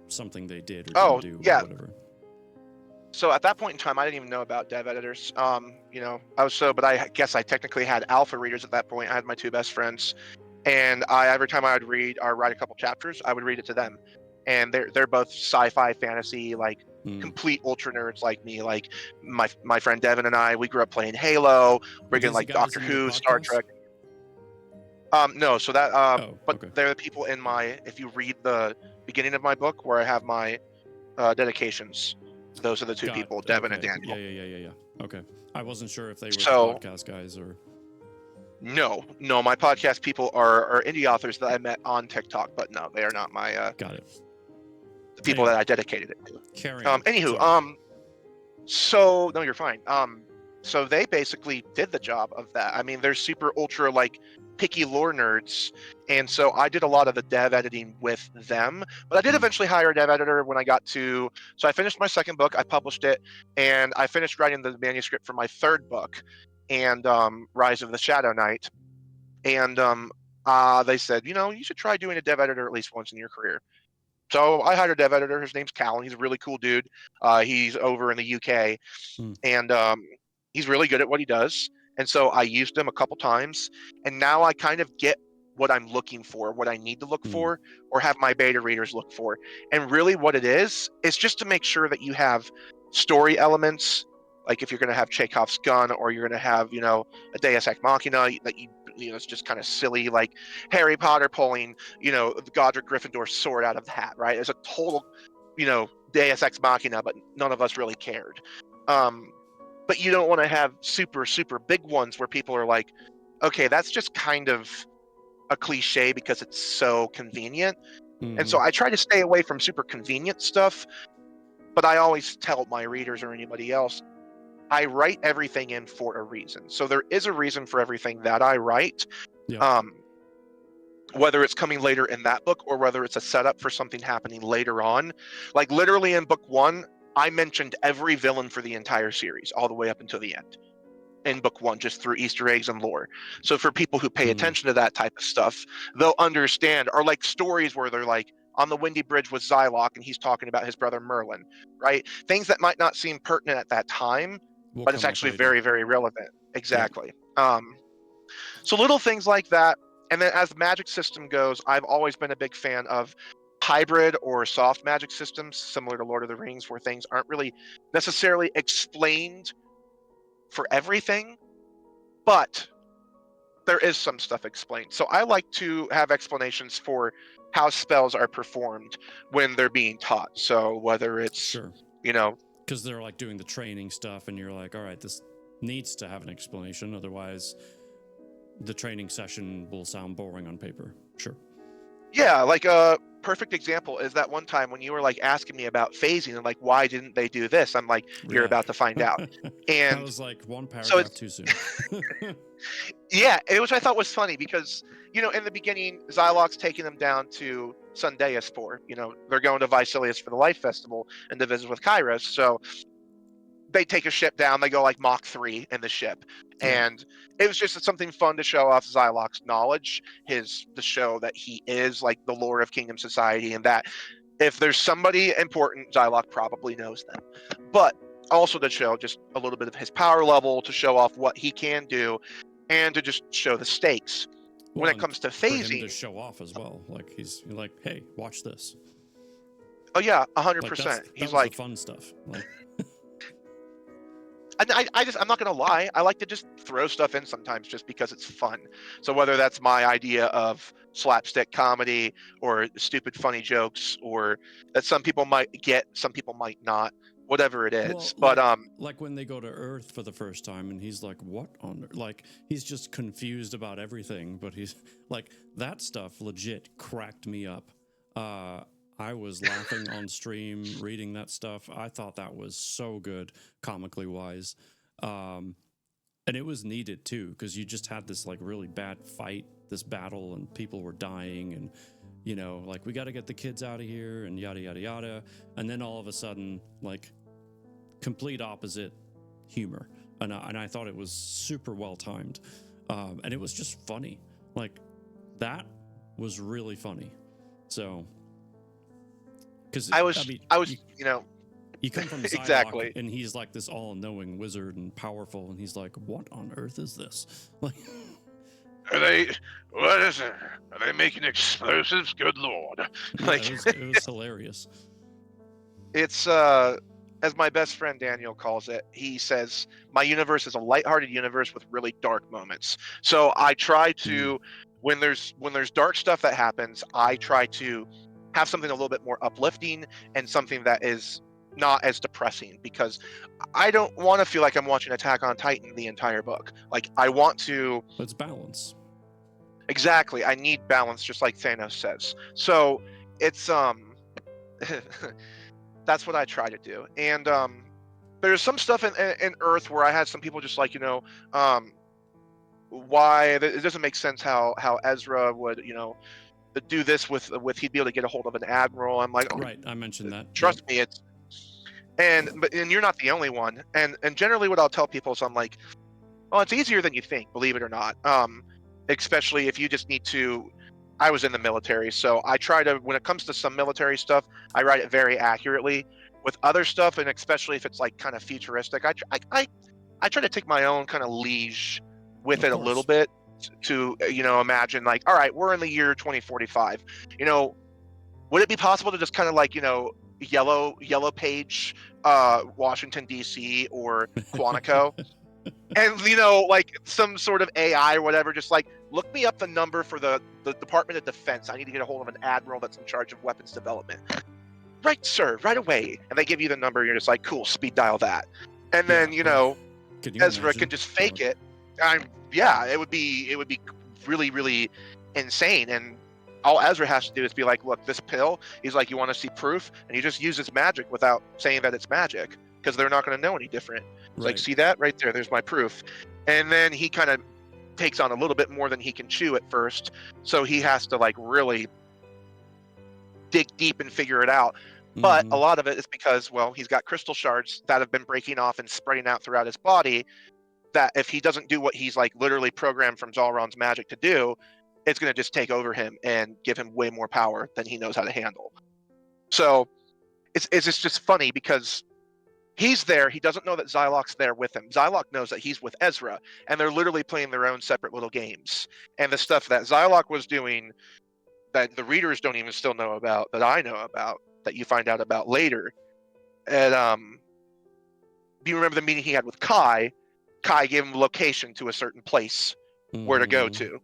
something they did or didn't do or whatever. So at that point in time, I didn't even know about dev editors. But I guess I technically had alpha readers at that point. I had my 2 best friends, and every time I would write a couple chapters, I would read it to them. And they're both sci-fi, fantasy, like complete ultra nerds like me. Like my friend Devin and I, we grew up playing Halo. We're getting like Doctor Who, Star Trek. No, so that okay. They're the people in my. If you read the beginning of my book where I have my dedications, those are the 2 people, Devin and Daniel. Yeah. Okay, I wasn't sure if they were podcast guys or. No, my podcast people are indie authors that I met on TikTok, but no, they are not my. Got it. The people that I dedicated it to. Carrying. Anywho, so no, you're fine. So they basically did the job of that. I mean, they're super ultra like picky lore nerds, and so I did a lot of the dev editing with them. But I did eventually hire a dev editor when I got to. So I finished my 2nd book, I published it, and I finished writing the manuscript for my 3rd book, and Rise of the Shadow Knight. and they said, you should try doing a dev editor at least once in your career. So I hired a dev editor. His name's Callan. He's a really cool dude. He's over in the UK, and he's really good at what he does. And so I used him a couple times, and now I kind of get what I'm looking for, what I need to look for, or have my beta readers look for. And really what it is just to make sure that you have story elements, like if you're going to have Chekhov's gun, or you're going to have, a Deus Ex Machina that it's just kind of silly, like Harry Potter pulling, Godric Gryffindor's sword out of the hat, right? It's a total, Deus Ex Machina, but none of us really cared. But you don't want to have super, super big ones where people are like, okay, that's just kind of a cliche because it's so convenient. And so I try to stay away from super convenient stuff, but I always tell my readers or anybody else, I write everything in for a reason. So there is a reason for everything that I write. Yeah. Whether it's coming later in that book or whether it's a setup for something happening later on. Like literally in book 1, I mentioned every villain for the entire series all the way up until the end in book 1, just through Easter eggs and lore. So for people who pay attention to that type of stuff, they'll understand. Or like stories where they're like, on the Windy Bridge with Xylock and he's talking about his brother Merlin, right? Things that might not seem pertinent at that time, but it's actually very, very relevant. Exactly. Yeah. So little things like that. And then as the magic system goes, I've always been a big fan of hybrid or soft magic systems, similar to Lord of the Rings, where things aren't really necessarily explained for everything, but there is some stuff explained. So I like to have explanations for how spells are performed when they're being taught. So whether it's, because they're like doing the training stuff and you're like, all right, this needs to have an explanation. Otherwise the training session will sound boring on paper. Sure. Yeah, like a perfect example is that one time when you were like asking me about phasing and like, why didn't they do this? I'm like, you're about to find out. And I was like one paragraph too soon. Yeah, which I thought was funny because, in the beginning, Xylock's taking them down to Sundayaspor. They're going to Vicilius for the Life Festival and to visit with Kairos. So they take a ship down, they go like Mach 3 in the ship. Yeah. And it was just something fun to show off Xylock's knowledge, to show that he is like the Lord of Kingdom Society, and that if there's somebody important, Xylock probably knows them. But also to show just a little bit of his power level, to show off what he can do, and to just show the stakes. When it comes to phasing, for him to show off as well, like he's like, hey, watch this. Oh yeah, 100%. He's like the fun stuff. Like, I'm not gonna lie, I like to just throw stuff in sometimes just because it's fun. So whether that's my idea of slapstick comedy or stupid funny jokes, or that some people might get, some people might not, whatever it is. Well, but like when they go to Earth for the first time and he's like, what on Earth? Like he's just confused about everything, but he's like, that stuff legit cracked me up. I was laughing on stream reading that stuff. I thought that was so good, comically wise. And it was needed too, because you just had this like really bad fight, this battle, and people were dying, and like, we got to get the kids out of here, and yada yada yada. And then all of a sudden, like, complete opposite humor, and I thought it was super well timed, and it was just funny. Like, that was really funny. So. Because I was, you come from Psylocke, exactly, and he's like this all-knowing wizard and powerful, and he's like, "What on earth is this?" Like, what is it? Are they making explosives? Good lord! Yeah, like, it was hilarious. It's as my best friend Daniel calls it. He says, "My universe is a lighthearted universe with really dark moments." So I try to, when there's dark stuff that happens, I try to have something a little bit more uplifting and something that is not as depressing, because I don't want to feel like I'm watching Attack on Titan the entire book. Like, I want to... It's balance. Exactly. I need balance, just like Thanos says. So it's that's what I try to do. And there's some stuff in Earth where I had some people just like, why it doesn't make sense how Ezra would, do this with he'd be able to get a hold of an admiral. I'm like, right, I mentioned that. Trust me, it's and you're not the only one. And generally what I'll tell people is I'm like, oh, it's easier than you think, believe it or not. especially if you just need to. I was in the military, so I try to, when it comes to some military stuff, I write it very accurately. With other stuff, and especially if it's like kind of futuristic, I try to take my own kind of liege with Of it a little course. bit to imagine like, all right, we're in the year 2045. Would it be possible to just kind of like yellow page Washington D.C. or Quantico? And like some sort of AI or whatever, just like look me up the number for the Department of Defense. I need to get a hold of an admiral that's in charge of weapons development. Right, sir, right away. And they give you the number. You're just like, cool, speed dial that. And then Can you Ezra imagine? can just fake Oh, it. It would be really really insane. And all Ezra has to do is be like, look, this pill. He's like, you want to see proof? And he just uses magic without saying that it's magic, because they're not going to know any different. It's like, right. see that right there? There's my proof. And then he kind of takes on a little bit more than he can chew at first, so he has to like really dig deep and figure it out. But a Mhm. lot of it is because, well, he's got crystal shards that have been breaking off and spreading out throughout his body, that if he doesn't do what he's like literally programmed from Zalron's magic to do, it's going to just take over him and give him way more power than he knows how to handle. So it's just funny because he's there. He doesn't know that Xylok's there with him. Xylok knows that he's with Ezra, and they're literally playing their own separate little games. And the stuff that Xylok was doing that the readers don't even still know about, that I know about, that you find out about later. And do you remember the meeting he had with Kai? Kai gave him a location to a certain place where to go Mhm. to.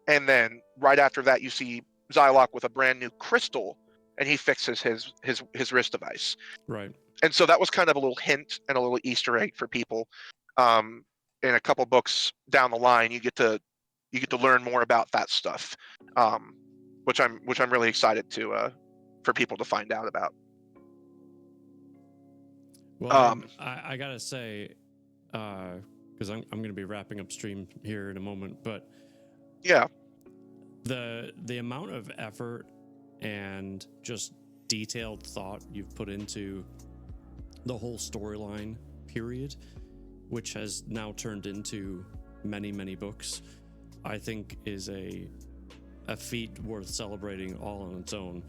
And then right after that, you see Xylok with a brand new crystal, and he fixes his wrist device. Right. And so that was kind of a little hint and a little Easter egg for people. In a couple books down the line, you get to learn more about that stuff, which I'm really excited to for people to find out about. Well, Um, I gotta say, because I'm gonna be wrapping up stream here in a moment, but yeah, the amount of effort and just detailed thought you've put into the whole storyline period, which has now turned into many books, I think is a feat worth celebrating all on its own.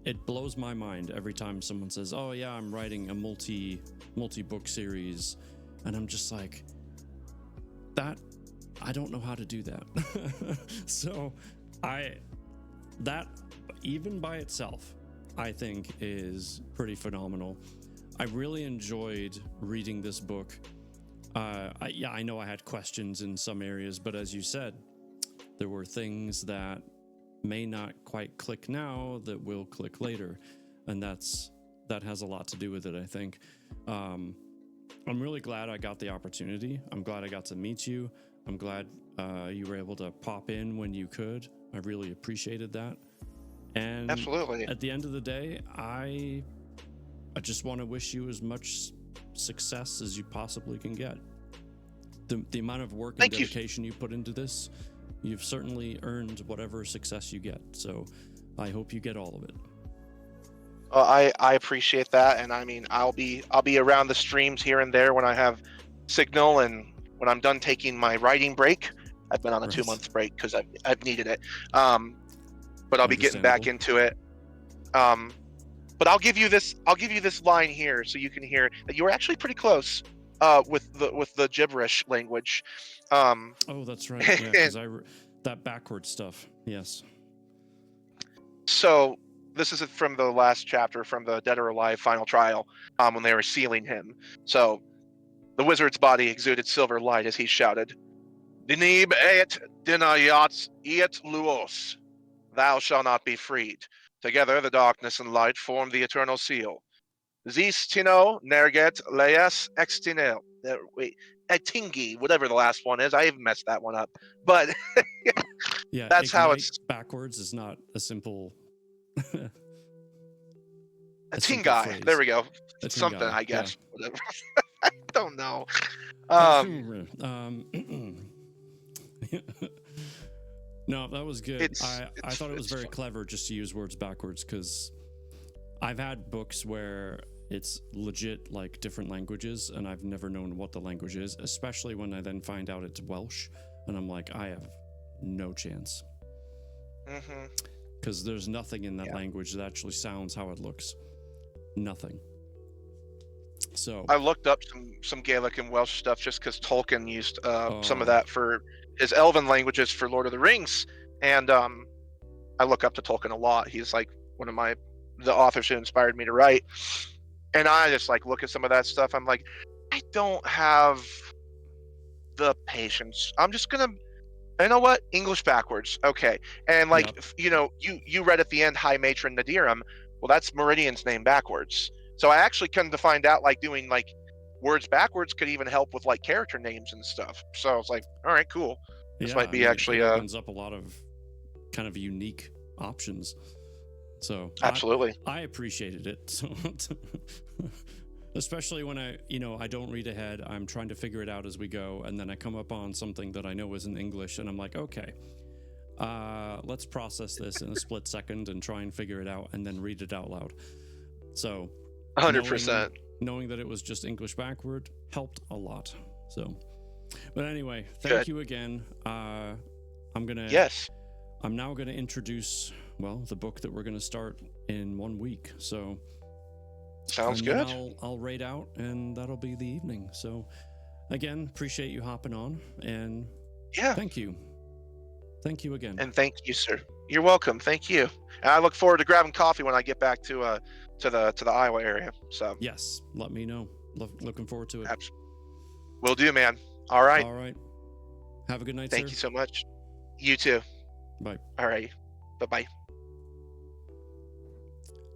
It blows my mind every time someone says, "Oh yeah, I'm writing a multi book series," and I'm just like, that I don't know how to do that. So that even by itself, I think is pretty phenomenal. I really enjoyed reading this book. I know I had questions in some areas, but as you said, there were things that may not quite click now that will click later, and that has a lot to do with it, I think. I'm really glad I got the opportunity. I'm glad I got to meet you. I'm glad you were able to pop in when you could. I really appreciated that. And absolutely. at the end of the day, I just want to wish you as much success as you possibly can get. The amount of work and Thank you. dedication you put into this, you've certainly earned whatever success you get. So I hope you get all of it. I appreciate that, and I mean, I'll be around the streams here and there when I have signal, and when I'm done taking my writing break. I've been on a Right. 2-month break because I've needed it. But I'll be getting back into it. But I'll give you this line here so you can hear that you were actually pretty close with the gibberish language. Oh, that's right. Yeah, because that backward stuff. Yes. So this is from the last chapter from the Dead or Alive final trial, when they were sealing him. So the wizard's body exuded silver light as he shouted, "Dinib et dinayats et luos. Thou shalt not be freed. Together the darkness and light form the eternal seal. Zis tino nerget leas extinel." Wait, etingi, whatever the last one is. I even messed that one up. But Yeah. that's how ignite it's backwards is not a simple. Atingai. There we go. Something, Atingai, I guess. yeah. Whatever. I don't know. No, that was good. I thought it was it's very fun. clever just to use words backwards, because I've had books where it's legit like different languages, and I've never known what the language is, especially when I then find out it's Welsh, and I'm like, I have no chance. Mm-hmm. Because there's nothing in that Yeah. language that actually sounds how it looks. Nothing. So I looked up some Gaelic and Welsh stuff just because Tolkien used some of Oh. that for his Elven languages for Lord of the Rings, and I look up to Tolkien a lot. He's like one of the authors who inspired me to write, and I just like look at some of that stuff. I'm like, I don't have the patience. I'm just gonna, you know what? English backwards, okay. And like, Yep. you read at the end High Matron Nadiram. Well, that's Meridian's name backwards. So I actually come to find out like doing like words backwards could even help with like character names and stuff. So I was like, all right, cool. This might be actually it opens up a lot of kind of unique options. So absolutely. I appreciated it. So especially when I don't read ahead. I'm trying to figure it out as we go, and then I come up on something that I know is in English, and I'm like, okay, let's process this in a split second and try and figure it out, and then read it out loud. So 100%. knowing that it was just English backward helped a lot. So, but anyway, thank you again. Yes. I'm now gonna introduce the book that we're gonna start in 1 week. So Sounds and then good. I'll rate out, and that'll be the evening. So again, appreciate you hopping on, and Yeah. thank you again. And thank you, sir. You're welcome. Thank you. And I look forward to grabbing coffee when I get back to the Iowa area. So Yes, let me know. Looking forward to it. will do, man. All right. All right. Have a good night, Thank sir. you so much. You too. Bye. All right. Bye-bye.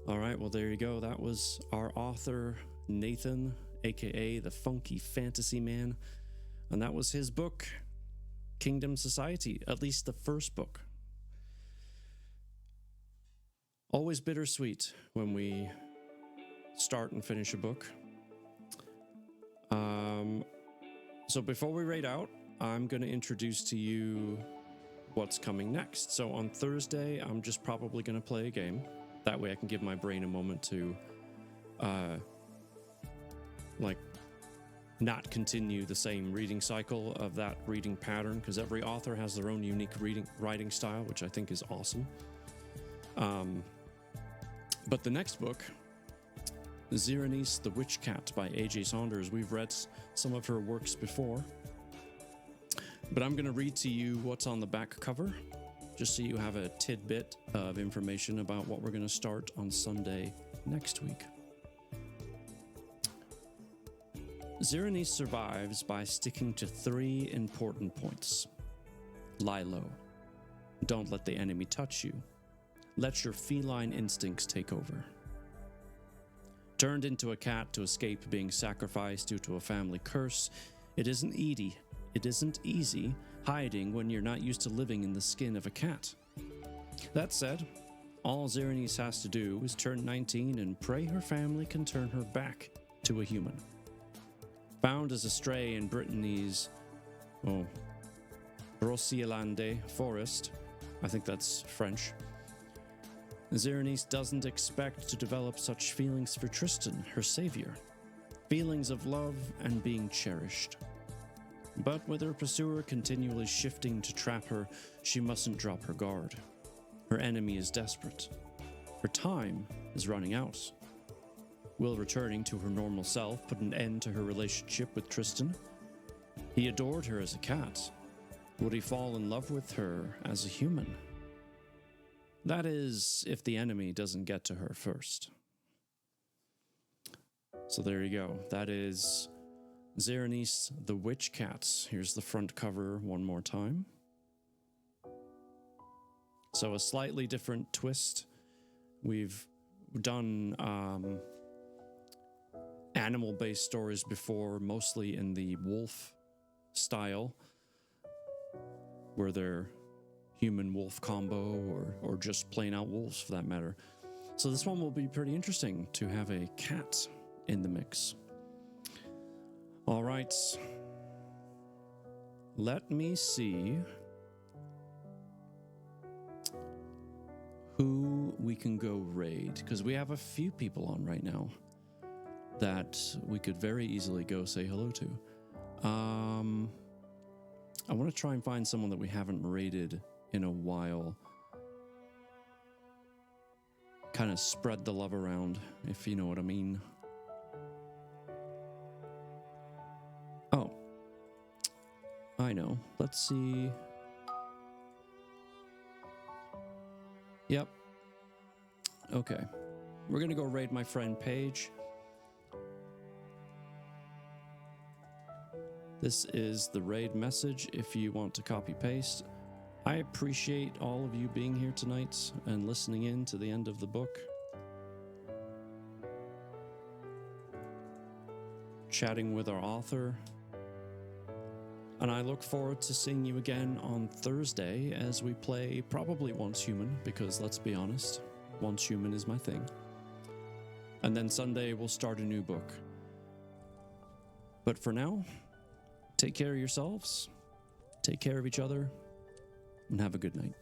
All right, well, there you go. That was our author, Nathan, aka the Funky Fantasy Man. And that was his book, Kingdom Society, at least the first book. Always bittersweet when we start and finish a book. So before we rate out, I'm going to introduce to you what's coming next. So on Thursday, I'm just probably going to play a game. That way I can give my brain a moment to not continue the same reading cycle of that reading pattern, because every author has their own unique writing style, which I think is awesome. But the next book, Zyrenease the Witch Cat by A.J. Saunders, we've read some of her works before. But I'm going to read to you what's on the back cover, just so you have a tidbit of information about what we're going to start on Sunday next week. Zyrenease survives by sticking to 3 important points. Lie low. Don't let the enemy touch you. Let your feline instincts take over. Turned into a cat to escape being sacrificed due to a family curse, it isn't easy hiding when you're not used to living in the skin of a cat. That said, all Zyrenease has to do is turn 19 and pray her family can turn her back to a human. Found as a stray in Brittany's Brocéliande forest, I think that's French, Zyrenease doesn't expect to develop such feelings for Tristan, her savior. Feelings of love and being cherished. But with her pursuer continually shifting to trap her, she mustn't drop her guard. Her enemy is desperate. Her time is running out. Will returning to her normal self put an end to her relationship with Tristan? He adored her as a cat. Would he fall in love with her as a human? That is, if the enemy doesn't get to her first. So there you go. That is Zyrenease the Witch Cat. Here's the front cover one more time. So a slightly different twist. We've done animal-based stories before, mostly in the wolf style, where they're human-wolf combo or just plain out wolves for that matter. So this one will be pretty interesting to have a cat in the mix. All right. Let me see who we can go raid, because we have a few people on right now. that we could very easily go say hello to. I want to try and find someone that we haven't raided in a while. Kind of spread the love around, if you know what I mean. Oh. I know. Let's see. Yep. Okay. We're gonna go raid my friend Paige. This is the raid message if you want to copy paste. I appreciate all of you being here tonight and listening in to the end of the book. Chatting with our author. And I look forward to seeing you again on Thursday as we play probably Once Human, because let's be honest, Once Human is my thing. And then Sunday we'll start a new book. But for now, take care of yourselves, take care of each other, and have a good night.